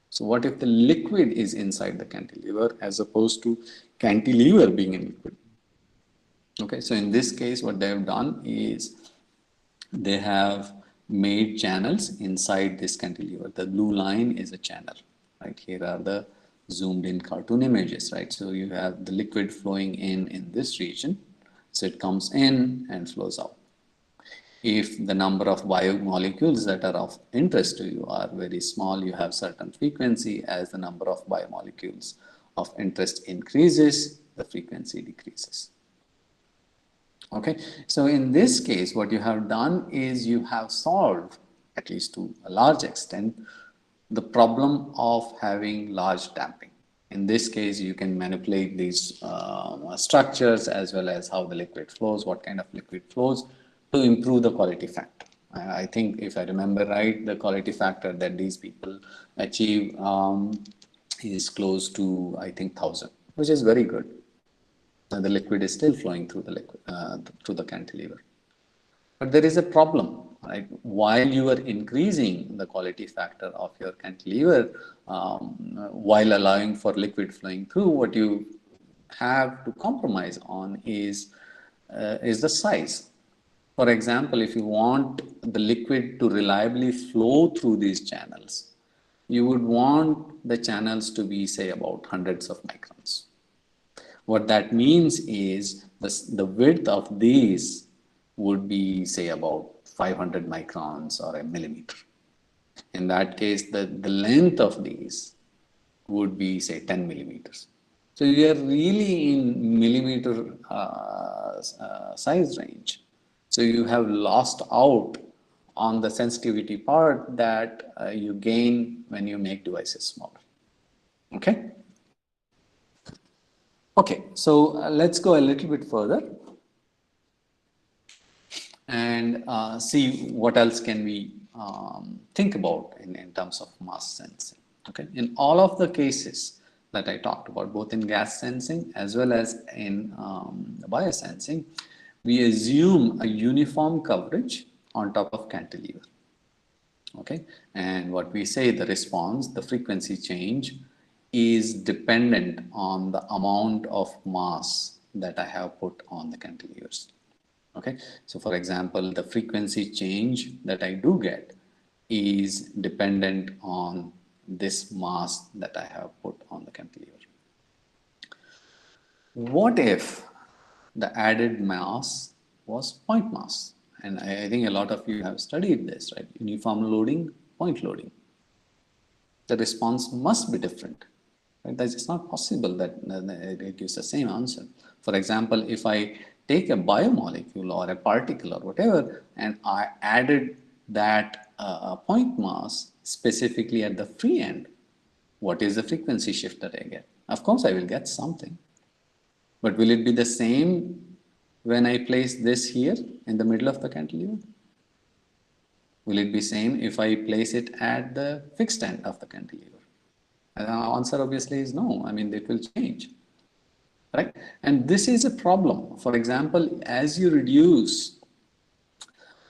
So what if the liquid is inside the cantilever as opposed to cantilever being in liquid? Okay, so in this case, what they have done is they have made channels inside this cantilever. The blue line is a channel, right? Here are the zoomed in cartoon images, right? So you have the liquid flowing in this region. So it comes in and flows out. If the number of biomolecules that are of interest to you are very small, you have certain frequency. As the number of biomolecules of interest increases, the frequency decreases. Okay, so in this case, what you have done is you have solved, at least to a large extent, the problem of having large damping. In this case, you can manipulate these structures as well as how the liquid flows, what kind of liquid flows, to improve the quality factor. I think if I remember right, the quality factor that these people achieve is close to, I think, 1000, which is very good. and the liquid is still flowing through the liquid through the cantilever. But there is a problem, right? While you are increasing the quality factor of your cantilever, while allowing for liquid flowing through, what you have to compromise on is the size. For example, if you want the liquid to reliably flow through these channels, you would want the channels to be, say, about hundreds of microns. What that means is the width of these would be, say, about 500 microns or a millimeter. In that case, the length of these would be, say, 10 millimeters. So you are really in millimeter size range. So you have lost out on the sensitivity part that you gain when you make devices smaller. Okay? Okay, so let's go a little bit further and see what else can we think about in terms of mass sensing. Okay, in all of the cases that I talked about, both in gas sensing as well as in biosensing, we assume a uniform coverage on top of cantilever. Okay, and what we say, the response, the frequency change is dependent on the amount of mass that I have put on the cantilevers. Okay, so for example, the frequency change that I do get is dependent on this mass that I have put on the cantilever. What if the added mass was point mass? And I think a lot of you have studied this, right? Uniform loading, point loading. The response must be different. Right? It's not possible that it gives the same answer. For example, if I take a biomolecule or a particle or whatever, and I added that point mass specifically at the free end, what is the frequency shift that I get? Of course, I will get something. But will it be the same when I place this here in the middle of the cantilever? Will it be same if I place it at the fixed end of the cantilever? The answer obviously is no. I mean, it will change, right? And this is a problem. For example, as you reduce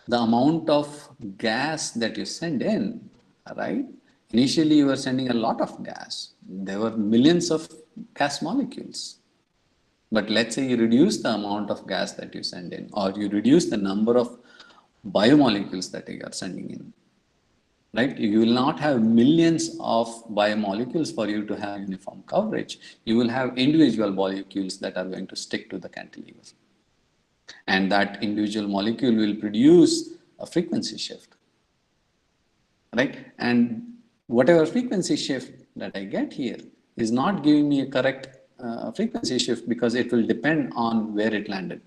the amount of gas that you send in, right? Initially, you were sending a lot of gas. There were millions of gas molecules. But let's say you reduce the amount of gas that you send in, or you reduce the number of biomolecules that you are sending in. Right? You will not have millions of biomolecules for you to have uniform coverage. You will have individual molecules that are going to stick to the cantilever. And that individual molecule will produce a frequency shift. Right? And whatever frequency shift that I get here is not giving me a correct frequency shift because it will depend on where it landed.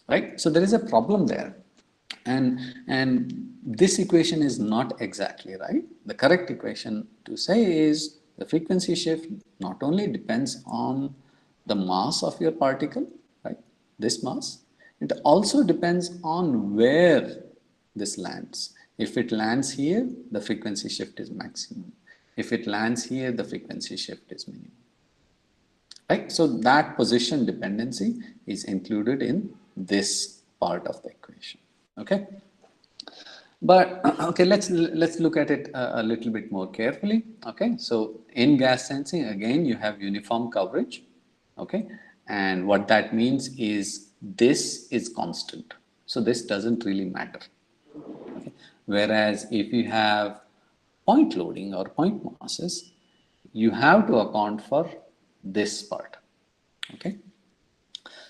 Right? So there is a problem there. And this equation is not exactly right. The correct equation to say is the frequency shift not only depends on the mass of your particle, right, this mass, it also depends on where this lands. If it lands here, the frequency shift is maximum. If it lands here, the frequency shift is minimum. Right? So that position dependency is included in this part of the equation. Okay, but okay, let's look at it a little bit more carefully. Okay, so in gas sensing, again, you have uniform coverage. Okay, and what that means is this is constant, so this doesn't really matter. Okay? Whereas if you have point loading or point masses, you have to account for this part. Okay.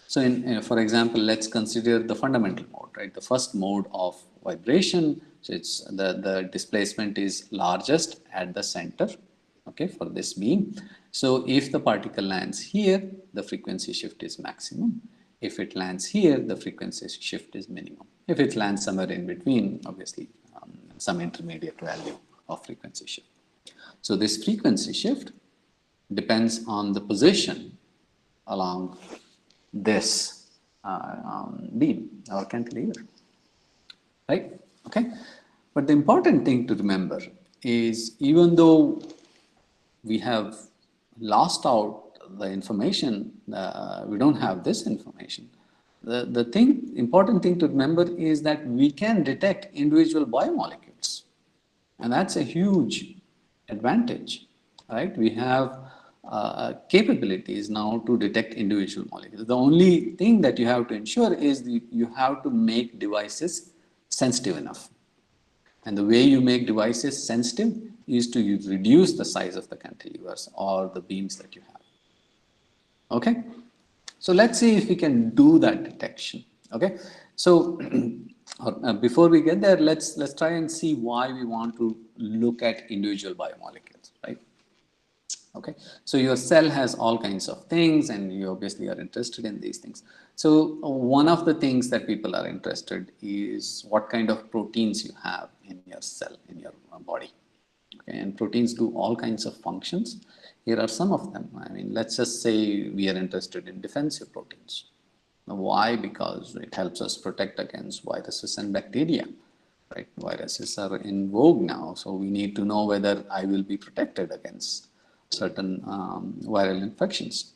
So, for example, let's consider the fundamental mode, right? The first mode of vibration. So, it's the displacement is largest at the center, okay, for this beam. So, if the particle lands here, the frequency shift is maximum. If it lands here, the frequency shift is minimum. If it lands somewhere in between, obviously, some intermediate value of frequency shift. So, this frequency shift depends on the position along this beam or cantilever, right? Okay, but the important thing to remember is even though we have lost out the information, we don't have this information. The important thing to remember is that we can detect individual biomolecules, and that's a huge advantage, right? We have capabilities now to detect individual molecules. The only thing that you have to ensure is you have to make devices sensitive enough. And the way you make devices sensitive is to reduce the size of the cantilevers or the beams that you have. Okay, so let's see if we can do that detection. Okay, so before we get there, let's try and see why we want to look at individual biomolecules, right? Okay, so your cell has all kinds of things, and you obviously are interested in these things. So one of the things that people are interested is what kind of proteins you have in your cell, in your body. Okay, and proteins do all kinds of functions. Here are some of them. I mean, let's just say we are interested in defensive proteins. Now, why? Because it helps us protect against viruses and bacteria. Right? Viruses are in vogue now, so we need to know whether I will be protected against certain viral infections.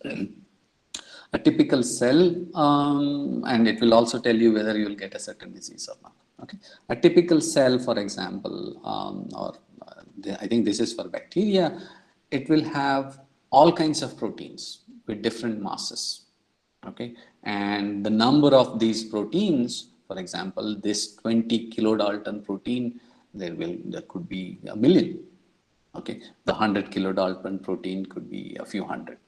A typical cell, and it will also tell you whether you will get a certain disease or not. Okay, a typical cell, for example, I think this is for bacteria, it will have all kinds of proteins with different masses. Okay, and the number of these proteins, for example, this 20 kilodalton protein, there could be a million. Okay, the 100 kilodalton protein could be a few hundred.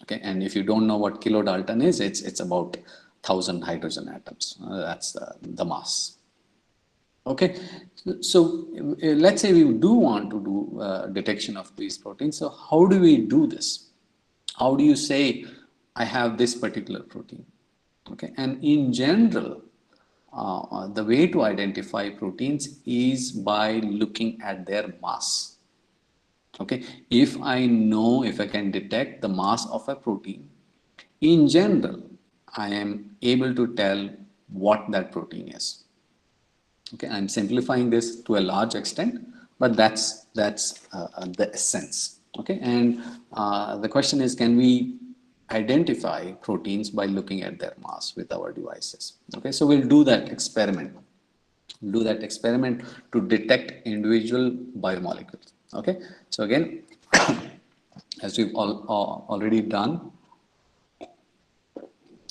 Okay, and if you don't know what kilodalton is, it's about 1,000 hydrogen atoms. That's the mass. Okay, so let's say we do want to do detection of these proteins. So how do we do this? How do you say I have this particular protein? Okay, and in general, the way to identify proteins is by looking at their mass. Okay, if I can detect the mass of a protein, in general, I am able to tell what that protein is. Okay, I'm simplifying this to a large extent, but that's the essence. Okay, and the question is, can we identify proteins by looking at their mass with our devices? Okay, so we'll do that experiment. Do that experiment to detect individual biomolecules. Okay, so again, as we've already done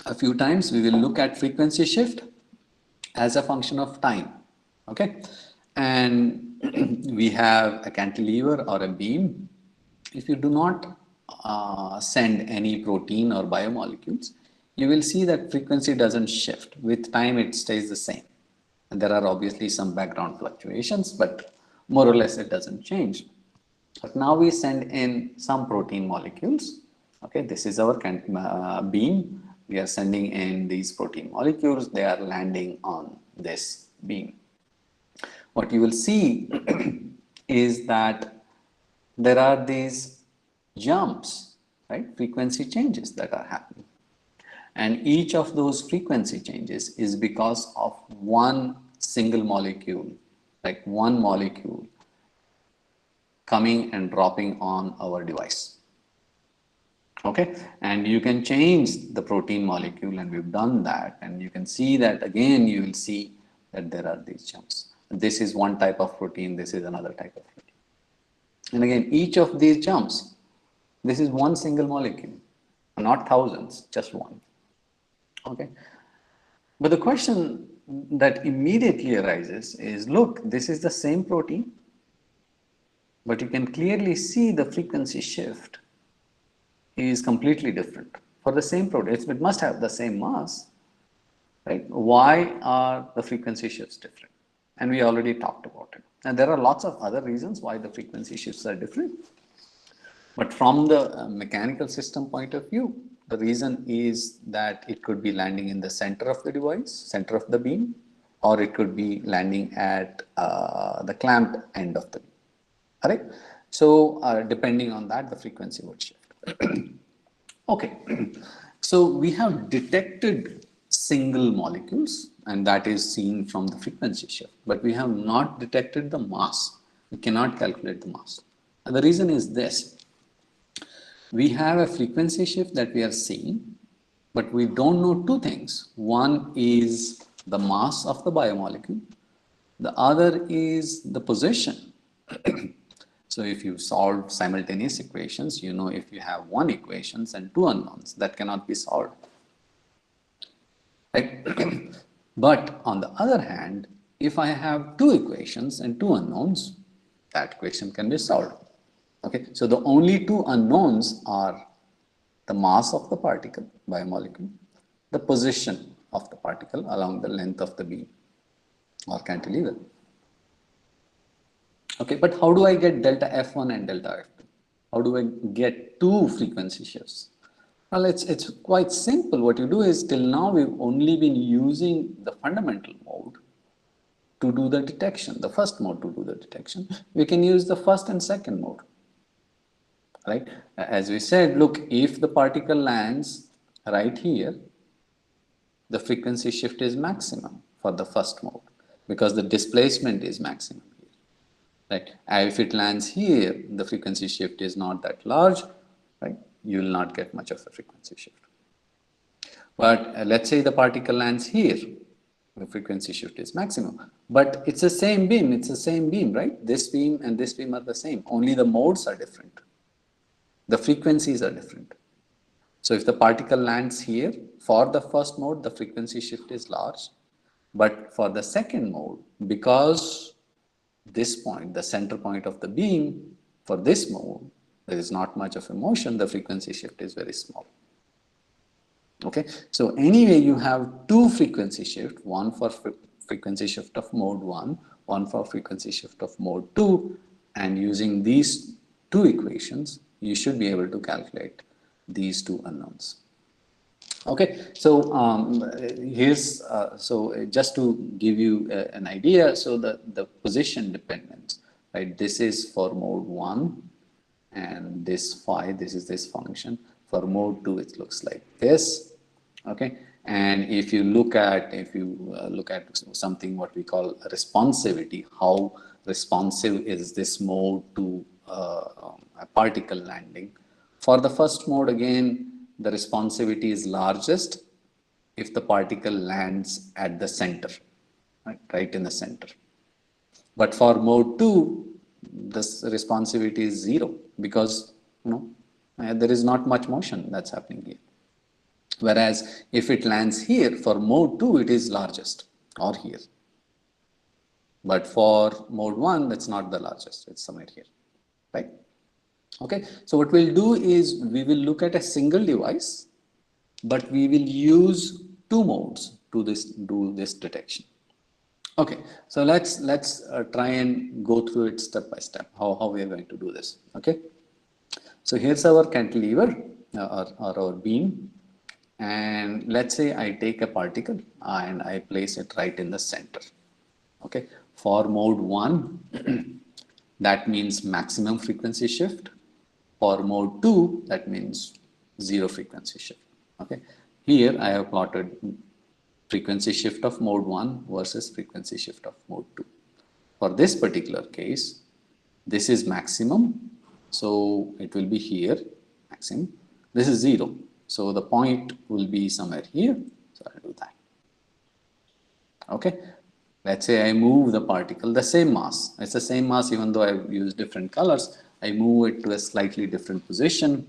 a few times, we will look at frequency shift as a function of time. Okay, and we have a cantilever or a beam. If you do not send any protein or biomolecules, you will see that frequency doesn't shift. With time, it stays the same. And there are obviously some background fluctuations, but more or less it doesn't change. But now we send in some protein molecules. Okay, this is our beam. We are sending in these protein molecules. They are landing on this beam. What you will see is that there are these jumps, right? Frequency changes that are happening. And each of those frequency changes is because of one single molecule, like one molecule coming and dropping on our device. Okay, and you can change the protein molecule, and we've done that, and you can see that again, you will see that there are these jumps. This is one type of protein, this is another type of protein. And again, each of these jumps, this is one single molecule, not thousands, just one. Okay, but the question that immediately arises is, look, this is the same protein, but you can clearly see the frequency shift is completely different. For the same protein, it must have the same mass, right? Why are the frequency shifts different? And we already talked about it. And there are lots of other reasons why the frequency shifts are different. But from the mechanical system point of view, the reason is that it could be landing in the center of the device, center of the beam, or it could be landing at the clamped end of the beam. All right. So depending on that, the frequency would shift. Okay. So we have detected single molecules, and that is seen from the frequency shift, but we have not detected the mass. We cannot calculate the mass. And the reason is this. We have a frequency shift that we are seeing, but we don't know two things. One is the mass of the biomolecule, the other is the position. So if you solve simultaneous equations, you know if you have one equations and two unknowns, that cannot be solved. Right? But on the other hand, if I have two equations and two unknowns, that equation can be solved. Okay, so the only two unknowns are the mass of the particle, biomolecule, the position of the particle along the length of the beam or cantilever. Okay, but how do I get delta F1 and delta F2? How do I get two frequency shifts? Well, it's quite simple. What you do is, till now we've only been using the fundamental mode to do the detection, the first mode to do the detection. We can use the first and second mode. Right? As we said, look, if the particle lands right here, the frequency shift is maximum for the first mode because the displacement is maximum here. Right? And if it lands here, the frequency shift is not that large, right? You will not get much of a frequency shift. But let's say the particle lands here, the frequency shift is maximum. But it's the same beam, right? This beam and this beam are the same, only the modes are different. The frequencies are different. So if the particle lands here, for the first mode, the frequency shift is large. But for the second mode, because this point, the center point of the beam, for this mode, there is not much of a motion, the frequency shift is very small. Okay, so anyway, you have two frequency shift, one for frequency shift of mode 1, one for frequency shift of mode 2, and using these two equations, you should be able to calculate these two unknowns. Okay, so here's so just to give you an idea, so the position dependence, right? This is for mode 1, and this phi, this is this function. For mode 2, it looks like this. Okay, and if you look at something what we call responsivity, how responsive is this mode to a particle landing? For the first mode, again, the responsivity is largest if the particle lands at the center, right in the center. But for mode 2, the responsivity is 0 because there is not much motion that's happening here. Whereas if it lands here, for mode 2, it is largest, or here. But for mode 1, that's not the largest, it's somewhere here, right? Okay, so what we'll do is we will look at a single device, but we will use two modes to do this detection. Okay, so let's try and go through it step by step, how we are going to do this. Okay, so here's our cantilever or our beam, and let's say I take a particle and I place it right in the center. Okay, for mode 1, that means maximum frequency shift. For mode 2, that means 0 frequency shift. Okay, here I have plotted frequency shift of mode 1 versus frequency shift of mode 2. For this particular case, this is maximum, so it will be here, maximum. This is 0, so the point will be somewhere here, so I'll do that. Okay, let's say I move the particle, the same mass, it's the same mass even though I've used different colors, I move it to a slightly different position.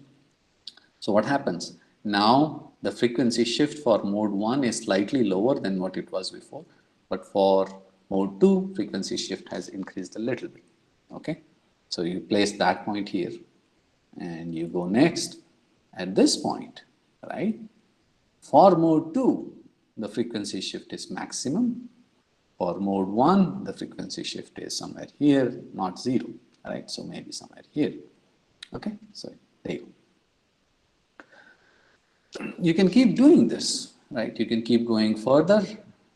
So what happens? Now the frequency shift for mode 1 is slightly lower than what it was before, but for mode 2, frequency shift has increased a little bit. Okay, so you place that point here and you go next at this point, right? For mode 2, the frequency shift is maximum. For mode 1, the frequency shift is somewhere here, not 0. Right, so maybe somewhere here. Okay, so there you go. You can keep doing this, right? You can keep going further,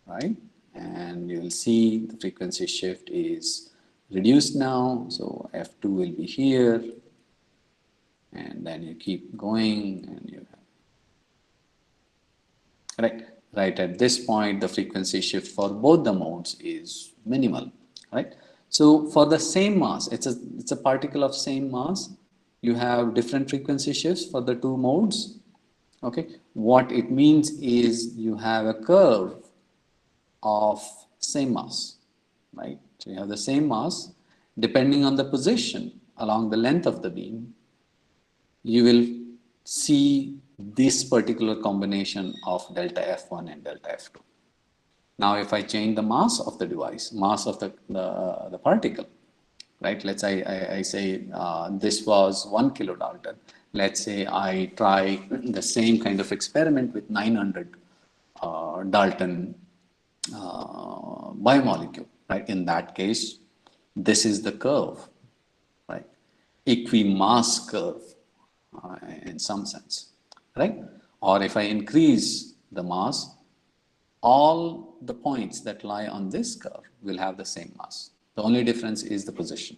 right? And you will see the frequency shift is reduced now. So F2 will be here, and then you keep going, and you right at this point, the frequency shift for both the modes is minimal, right? So for the same mass, it's a particle of same mass, you have different frequency shifts for the two modes. Okay, what it means is you have a curve of same mass, right? So you have the same mass, depending on the position along the length of the beam, you will see this particular combination of delta F1 and delta F2. Now, if I change the mass of the device, mass of the particle, right? Let's say I say this was 1 kilodalton. Let's say I try the same kind of experiment with 900 Dalton biomolecule, right? In that case, this is the curve, right? Equimass curve in some sense, right? Or if I increase the mass, all the points that lie on this curve will have the same mass. The only difference is the position.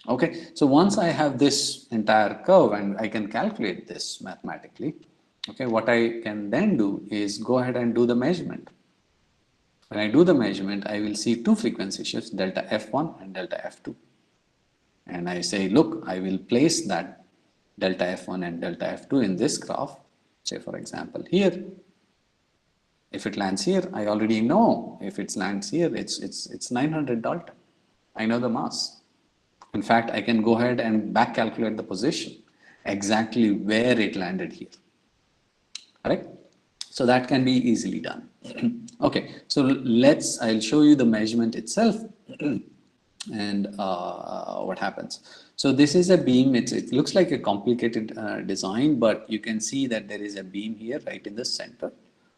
Okay, so once I have this entire curve and I can calculate this mathematically, okay, what I can then do is go ahead and do the measurement. When I do the measurement, I will see two frequency shifts, delta F1 and delta F2. And I say, look, I will place that delta F1 and delta F2 in this graph, say for example here. If it lands here, I already know if it lands here, it's 900 Dalton. I know the mass. In fact, I can go ahead and back calculate the position, exactly where it landed here. Correct? So that can be easily done. Okay, so I'll show you the measurement itself and what happens. So this is a beam. It looks like a complicated design, but you can see that there is a beam here right in the center.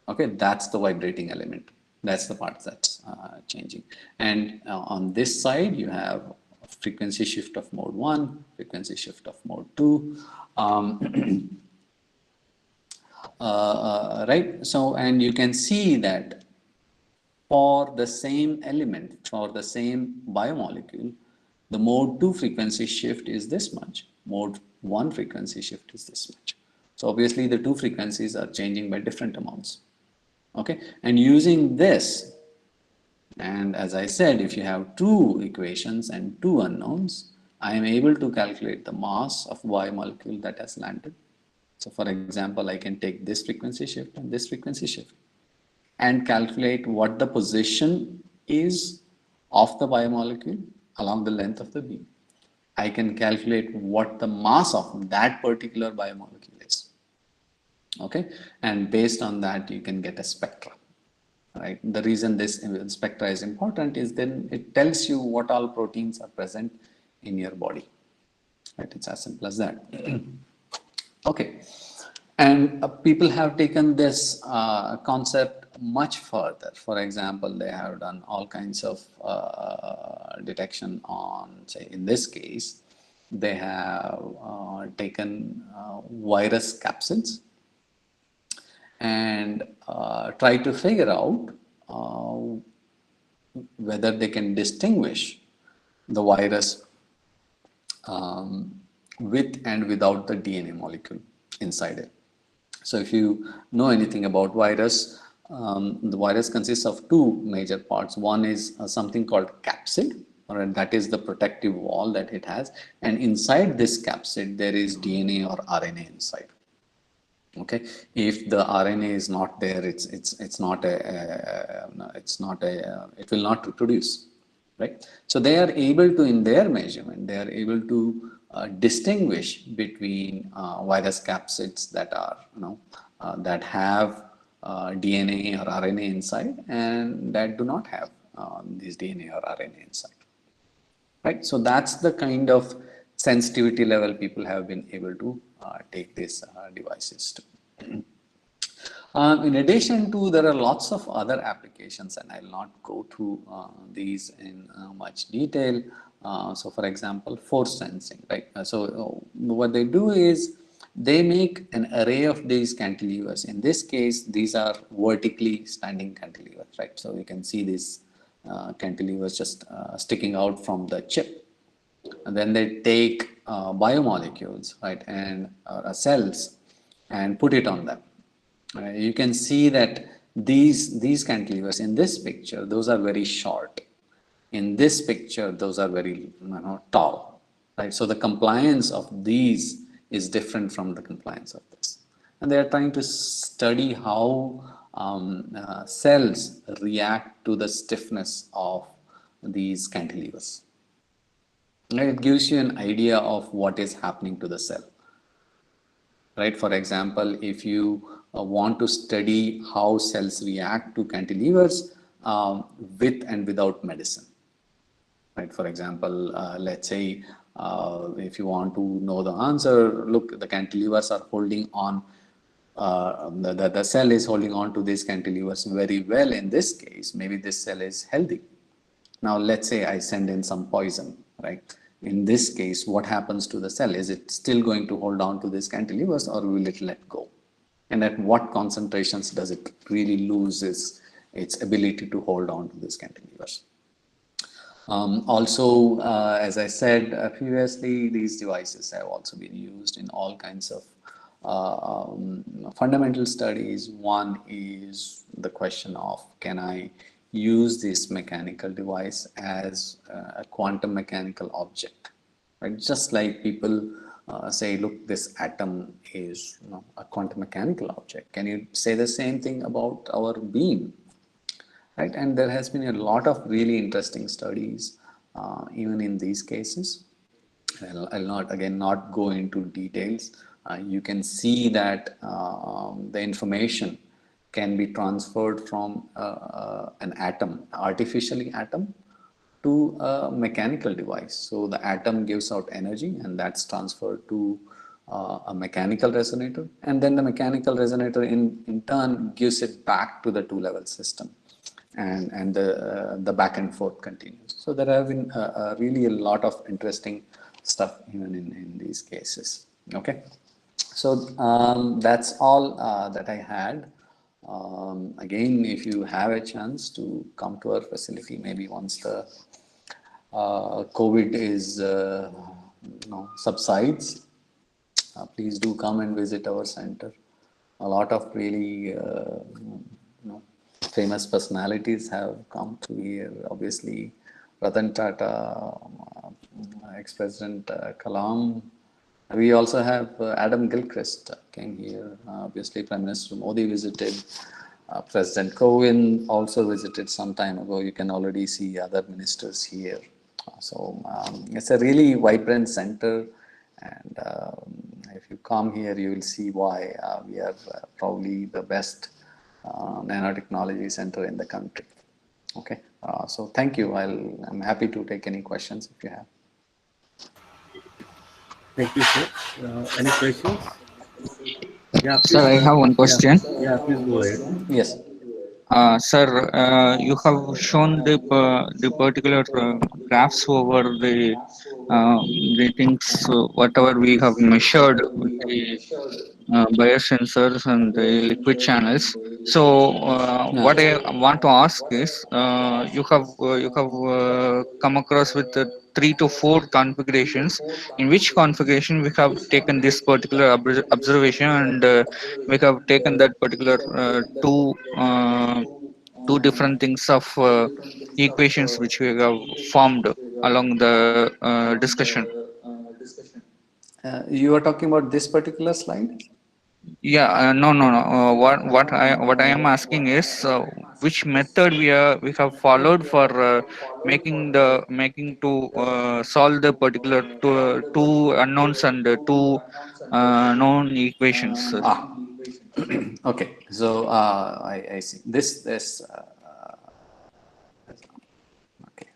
Okay, that's the vibrating element. That's the part that's changing. And on this side, you have frequency shift of mode 1, frequency shift of mode 2. Right? So, and you can see that for the same element, for the same biomolecule, the mode 2 frequency shift is this much, mode 1 frequency shift is this much. So obviously the two frequencies are changing by different amounts. Okay, and using this, and as I said, if you have two equations and two unknowns, I am able to calculate the mass of biomolecule that has landed. So for example, I can take this frequency shift and this frequency shift and calculate what the position is of the biomolecule along the length of the beam. I can calculate what the mass of that particular biomolecule is. Okay, and based on that, you can get a spectra. Right. The reason this spectra is important is then it tells you what all proteins are present in your body. Right. It's as simple as that. Okay, and people have taken this concept much further. For example, they have done all kinds of detection on, say, in this case, they have taken virus capsids and try to figure out whether they can distinguish the virus with and without the DNA molecule inside it. So if you know anything about virus, the virus consists of two major parts. One is something called capsid, or that is the protective wall that it has, and inside this capsid there is DNA or RNA inside. Okay, if the RNA is not there, it will not reproduce, right? So they are able to, in their measurement, they are able to distinguish between virus capsids that are, that have DNA or RNA inside and that do not have this DNA or RNA inside, right? So that's the kind of sensitivity level people have been able to take these devices to. In addition to, there are lots of other applications, and I'll not go through these in much detail. So for example, force sensing, right? What they do is they make an array of these cantilevers. In this case, these are vertically standing cantilevers, right? So you can see these cantilevers just sticking out from the chip. And then they take biomolecules, right, and cells and put it on them. You can see that these cantilevers in this picture, those are very short. In this picture, those are very tall, right? So the compliance of these is different from the compliance of this. And they are trying to study how cells react to the stiffness of these cantilevers. And it gives you an idea of what is happening to the cell, right? For example, if you want to study how cells react to cantilevers with and without medicine, right? For example, let's say if you want to know the answer, look, the cantilevers are holding on, the cell is holding on to these cantilevers very well. In this case, maybe this cell is healthy. Now, let's say I send in some poison, right? In this case, what happens to the cell? Is it still going to hold on to these cantilevers, or will it let go? And at what concentrations does it really lose its ability to hold on to these cantilevers? Also, as I said previously, these devices have also been used in all kinds of fundamental studies. One is the question of, can I use this mechanical device as a quantum mechanical object, right? Just like people say, look, this atom is, a quantum mechanical object. Can you say the same thing about our beam? Right? And there has been a lot of really interesting studies even in these cases. I'll not go into details. You can see that the information can be transferred from an atom, artificially atom, to a mechanical device. So the atom gives out energy, and that's transferred to a mechanical resonator, and then the mechanical resonator in turn gives it back to the two-level system, and the back and forth continues. So there have been really a lot of interesting stuff even in these cases. Okay, so that's all that I had. Again, if you have a chance to come to our facility, maybe once the COVID is subsides, please do come and visit our center. A lot of really famous personalities have come to here. Obviously, Ratan Tata, ex-president Kalam. We also have Adam Gilchrist came here. Obviously, Prime Minister Modi visited. President Kovind also visited some time ago. You can already see other ministers here. So it's a really vibrant center, and if you come here, you will see why we are probably the best nanotechnology center in the country. Okay, so thank you. I'm happy to take any questions if you have. Thank you, sir. Any questions? Yeah, Sir, please. I have one Yeah, question. yeah, please go ahead. Yes. Sir, you have shown the particular graphs over the things, whatever we have measured with the biosensors and the liquid channels. So, Yeah. what I want to ask is, you have come across with the 3 to 4 configurations. In which configuration we have taken this particular observation, and we have taken that particular two different things of equations which we have formed along the discussion. You are talking about this particular slide? Yeah, no, no, no. What I am asking is which method we have followed for making to solve the particular two unknowns and two known equations, sir. Okay, so I see this okay.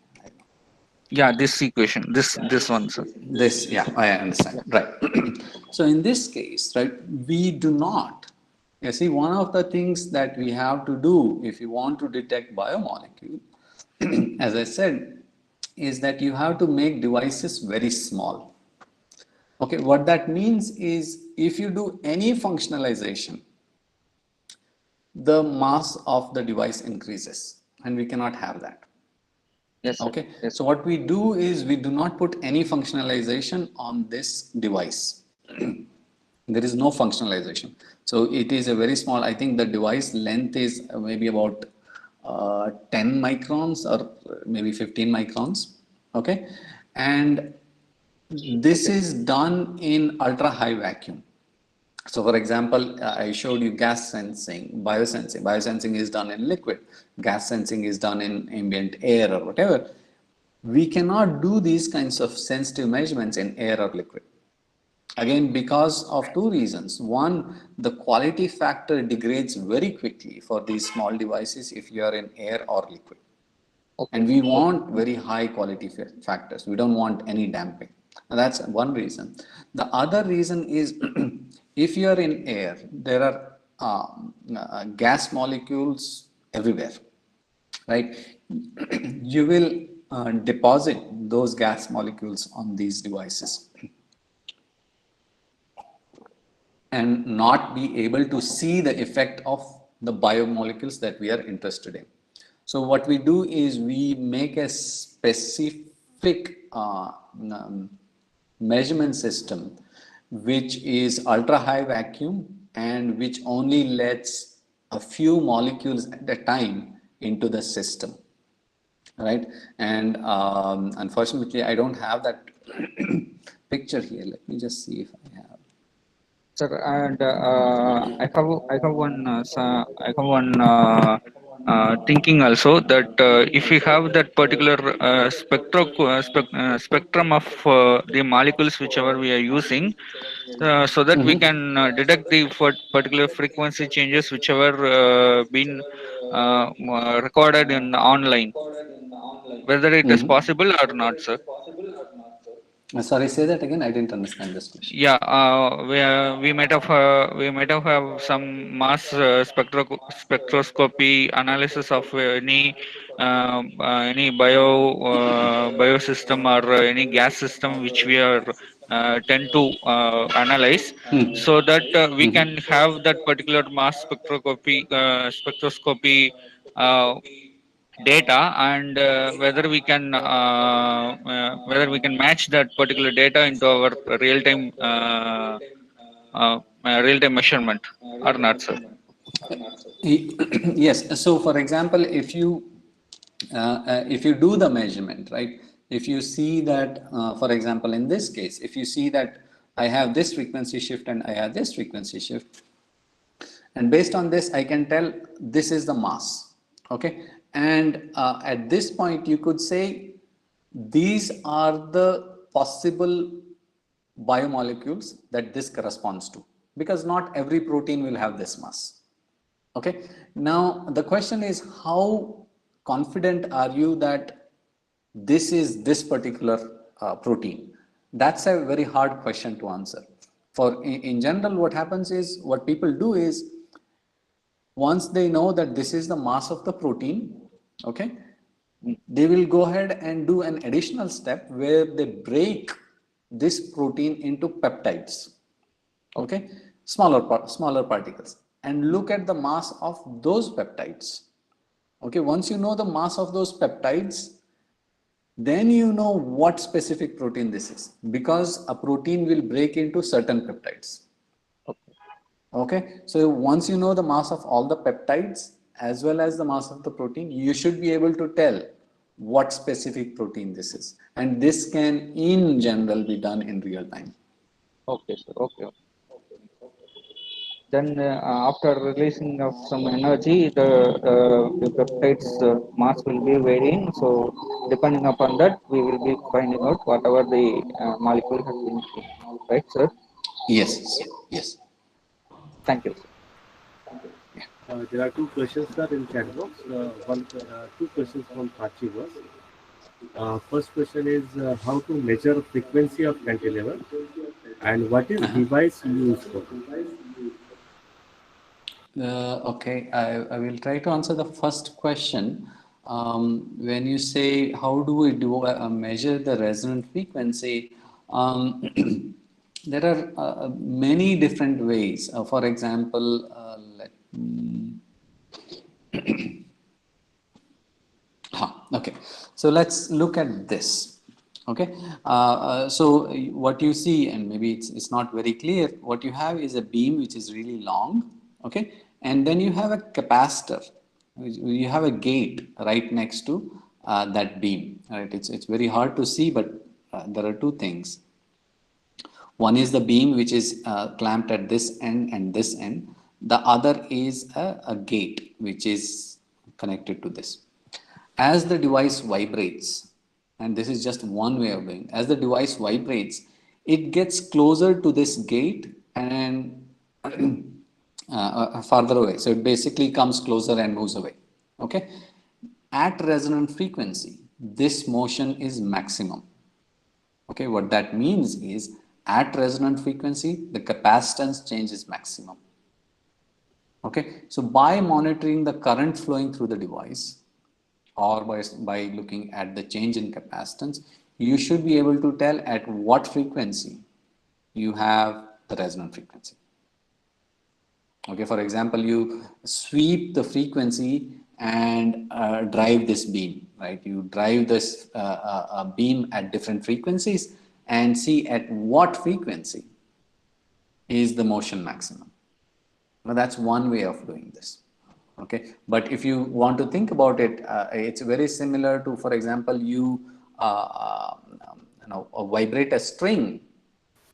Yeah, this equation, this one, sir. This, yeah, I understand. Right. So in this case, right, we do not. You see, one of the things that we have to do if you want to detect biomolecule, as I said, is that you have to make devices very small. Okay, what that means is if you do any functionalization, the mass of the device increases, and we cannot have that. Yes, sir. Okay, Yes. so what we do is we do not put any functionalization on this device. There is no functionalization. So it is a very small, I think the device length is maybe about 10 microns or maybe 15 microns. Okay, and This is done in ultra high vacuum. So for example, I showed you gas sensing, biosensing. Biosensing is done in liquid. Gas sensing is done in ambient air or whatever. We cannot do these kinds of sensitive measurements in air or liquid. Again, because of two reasons. One, the quality factor degrades very quickly for these small devices if you are in air or liquid. Okay. And we want very high quality factors. We don't want any damping. And that's one reason. The other reason is if you are in air, there are gas molecules everywhere, right? You will deposit those gas molecules on these devices and not be able to see the effect of the biomolecules that we are interested in. So what we do is we make a specific measurement system which is ultra high vacuum and which only lets a few molecules at a time into the system, right? And unfortunately I don't have that picture here. Let me just see if I have. Sir, and I have one thinking also that if we have that particular spectrum of the molecules whichever we are using, so that we can detect the particular frequency changes whichever been recorded in online, whether it is possible or not, sir. Sorry, say that again. I didn't understand this question. Yeah, we might have some mass spectroscopy analysis of any biosystem or any gas system which we are tend to analyze, so that we can have that particular mass spectroscopy uh, data, and whether we can match that particular data into our real time measurement or not, sir. Yes. So, for example, if you do the measurement, right? If you see that, for example, in this case, if you see that I have this frequency shift and I have this frequency shift, and based on this, I can tell this is the mass. Okay, and at this point, you could say these are the possible biomolecules that this corresponds to, because not every protein will have this mass. Okay, now the question is, how confident are you that this is this particular protein? That's a very hard question to answer. For in general, what happens is, what people do is, once they know that this is the mass of the protein, okay, they will go ahead and do an additional step where they break this protein into peptides, okay, smaller particles, and look at the mass of those peptides. Okay, once you know the mass of those peptides, then you know what specific protein this is, because a protein will break into certain peptides. Okay, so once you know the mass of all the peptides as well as the mass of the protein, you should be able to tell what specific protein this is, and this can in general be done in real time. Okay, sir. Okay. Then after releasing of some energy, the peptides mass will be varying. So depending upon that, we will be finding out whatever the molecule has been seen. Right, sir? Yes, yes. Thank you, sir. There are two questions, sir, in chat box. Two questions from Prachi. First question is how to measure frequency of cantilever and what is device used for? Okay, I will try to answer the first question. When you say how do we measure the resonant frequency, there are many different ways. For example, let me. Okay, so let's look at this. Okay, so what you see, and maybe it's not very clear, what you have is a beam which is really long. Okay, and then you have a capacitor, you have a gate right next to that beam. Right, it's very hard to see, but there are two things. One is the beam which is clamped at this end and this end. The other is a gate which is connected to this. As the device vibrates, and this is just one way of doing, as the device vibrates, it gets closer to this gate and farther away. So it basically comes closer and moves away. Okay. At resonant frequency, this motion is maximum. Okay, what that means is at resonant frequency, the capacitance change is maximum. Okay, so by monitoring the current flowing through the device or by looking at the change in capacitance, you should be able to tell at what frequency you have the resonant frequency. Okay, for example, you sweep the frequency and drive this beam, right? You drive this beam at different frequencies and see at what frequency is the motion maximum. Now that's one way of doing this. Okay, but if you want to think about it, it's very similar to, for example, you vibrate a string,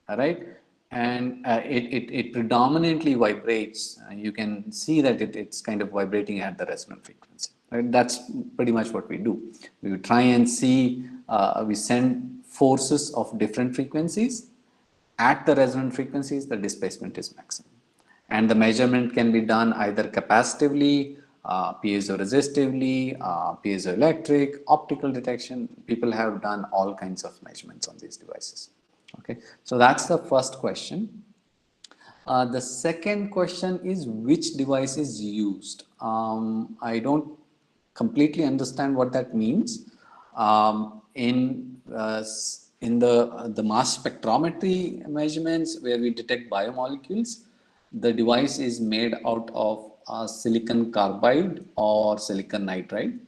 right? And it predominantly vibrates. You can see that it's kind of vibrating at the resonant frequency. Right? That's pretty much what we do. We try and see, we send forces of different frequencies. At the resonant frequencies, the displacement is maximum. And the measurement can be done either capacitively, piezoresistively, piezoelectric, optical detection. People have done all kinds of measurements on these devices. Okay, so that's the first question. The second question is which device is used. I don't completely understand what that means. In the mass spectrometry measurements where we detect biomolecules, the device is made out of silicon carbide or silicon nitride.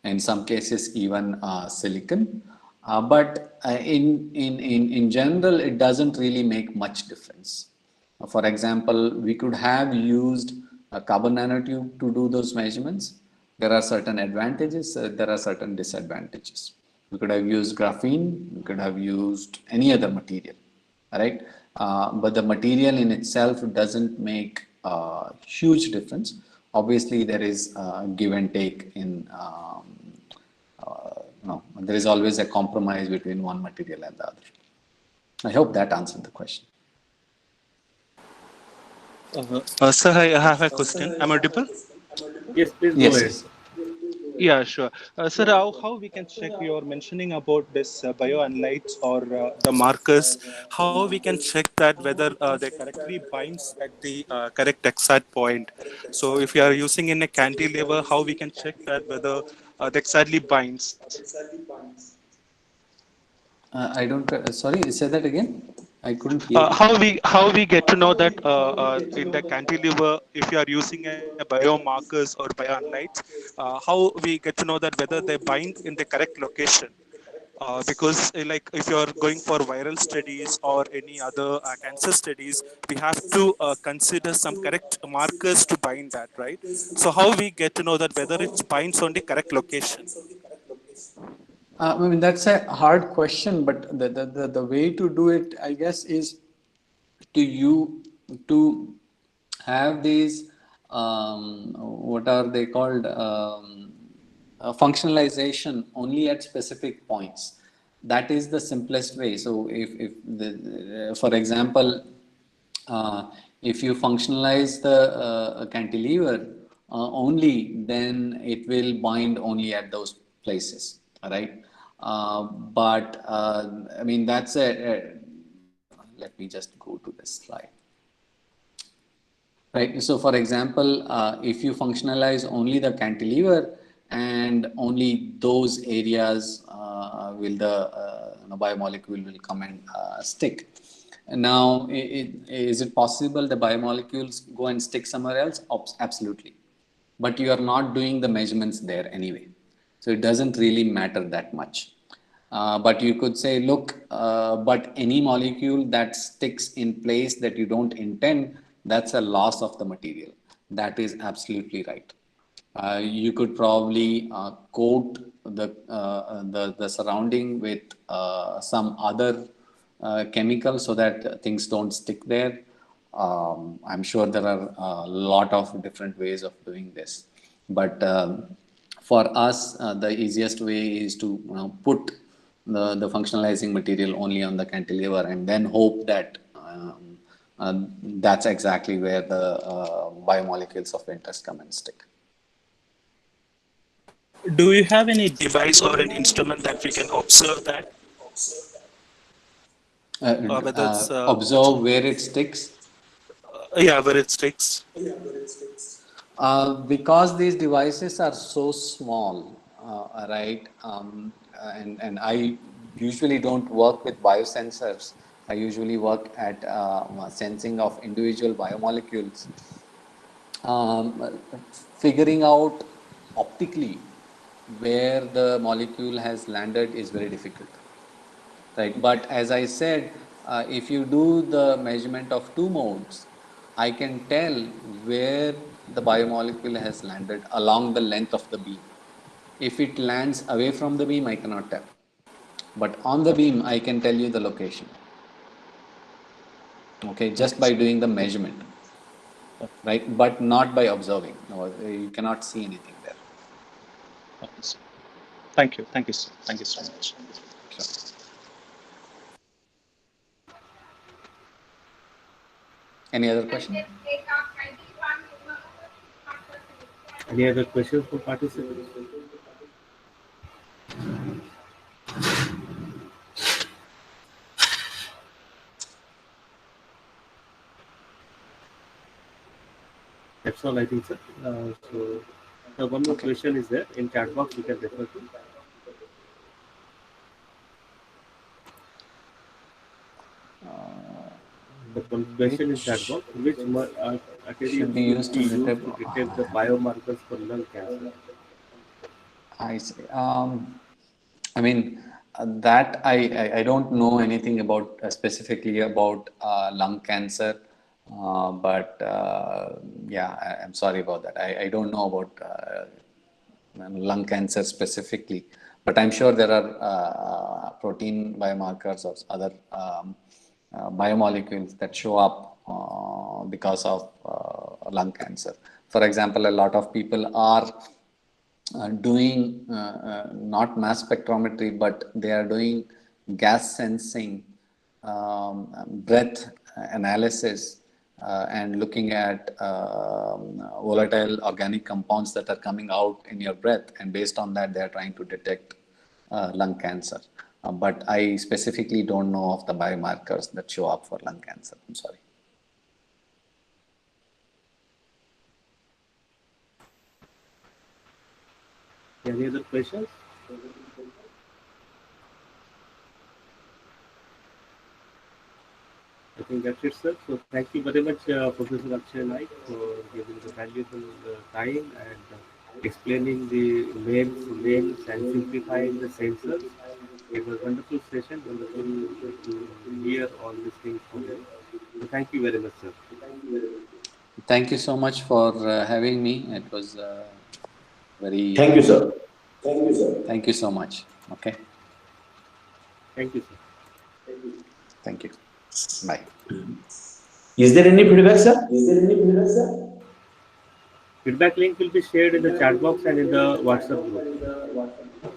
In some cases, even silicon. But in general, it doesn't really make much difference. For example, we could have used a carbon nanotube to do those measurements. There are certain advantages, there are certain disadvantages. We could have used graphene, we could have used any other material, right? But the material in itself doesn't make a huge difference. Obviously, there is give and take in there is always a compromise between one material and the other. I hope that answered the question. Sir, I have a question. Am I audible? Yes, please go Yes, ahead. yes. Yeah, sure. Sir, how we can check you're mentioning about this bioanalytes or the markers, how we can check that whether they correctly binds at the correct exact point. So if you are using in a cantilever, how we can check that whether they exactly binds. I don't. Sorry, say that again. I couldn't hear you. How we get to know that in the cantilever, if you are using a biomarkers or bioanalytes, how we get to know that whether they bind in the correct location. Because like if you're going for viral studies or any other cancer studies, we have to consider some correct markers to bind that, right? So how we get to know that whether it binds on the correct location? I mean, that's a hard question, but the way to do it, I guess, is to have these what are they called, functionalization only at specific points. That is the simplest way. So if for example, if you functionalize the cantilever only, then it will bind only at those places, right? But I mean, that's let me just go to this slide. Right. So, for example, if you functionalize only the cantilever and only those areas will the biomolecule will come and stick. Now, is it possible the biomolecules go and stick somewhere else? Absolutely. But you are not doing the measurements there anyway. So it doesn't really matter that much. But you could say, look, but any molecule that sticks in place that you don't intend, that's a loss of the material. That is absolutely right. You could probably coat the surrounding with some other chemical so that things don't stick there. I'm sure there are a lot of different ways of doing this, but for us, the easiest way is to put the functionalizing material only on the cantilever and then hope that that's exactly where the biomolecules of interest come and stick. Do you have any device or an instrument that we can observe that? Whether it's Observe where it sticks. yeah, where it sticks. Because these devices are so small, right? And I usually don't work with biosensors. I usually work at sensing of individual biomolecules. Figuring out optically where the molecule has landed is very difficult, right? But as I said, if you do the measurement of two modes, I can tell where the biomolecule has landed along the length of the beam. If it lands away from the beam, I cannot tell. But on the beam, I can tell you the location. Okay, just by doing the measurement, right? But not by observing. No, you cannot see anything there. Okay, sir. Thank you. Thank you, sir. Thank you so much. Sure. Any other question? Any other questions for participants? That's all, I think, sir. So one more question is there in chat box you can refer to. The one question in chat box: which material should be used to detect the biomarkers for lung cancer? I see. I mean, that I don't know anything about specifically about lung cancer, but yeah, I'm sorry about that. I don't know about lung cancer specifically, but I'm sure there are protein biomarkers or other biomolecules that show up because of lung cancer. For example, a lot of people are doing not mass spectrometry, but they are doing gas sensing, breath analysis, and looking at volatile organic compounds that are coming out in your breath. And based on that, they are trying to detect lung cancer. But I specifically don't know of the biomarkers that show up for lung cancer. I'm sorry. Any other questions? I think that's it, sir. So thank you very much, Professor Akshay Naik, for giving the valuable time and explaining the names and simplifying the sensors. It was a wonderful session, wonderful to hear all these things from you. So thank you very much, sir. Thank you so much for having me. It was very. Thank you, sir. Thank you so much. Okay. Thank you, sir. Thank you. Bye. Is there any feedback, sir? Feedback link will be shared in the chat box and in the WhatsApp group.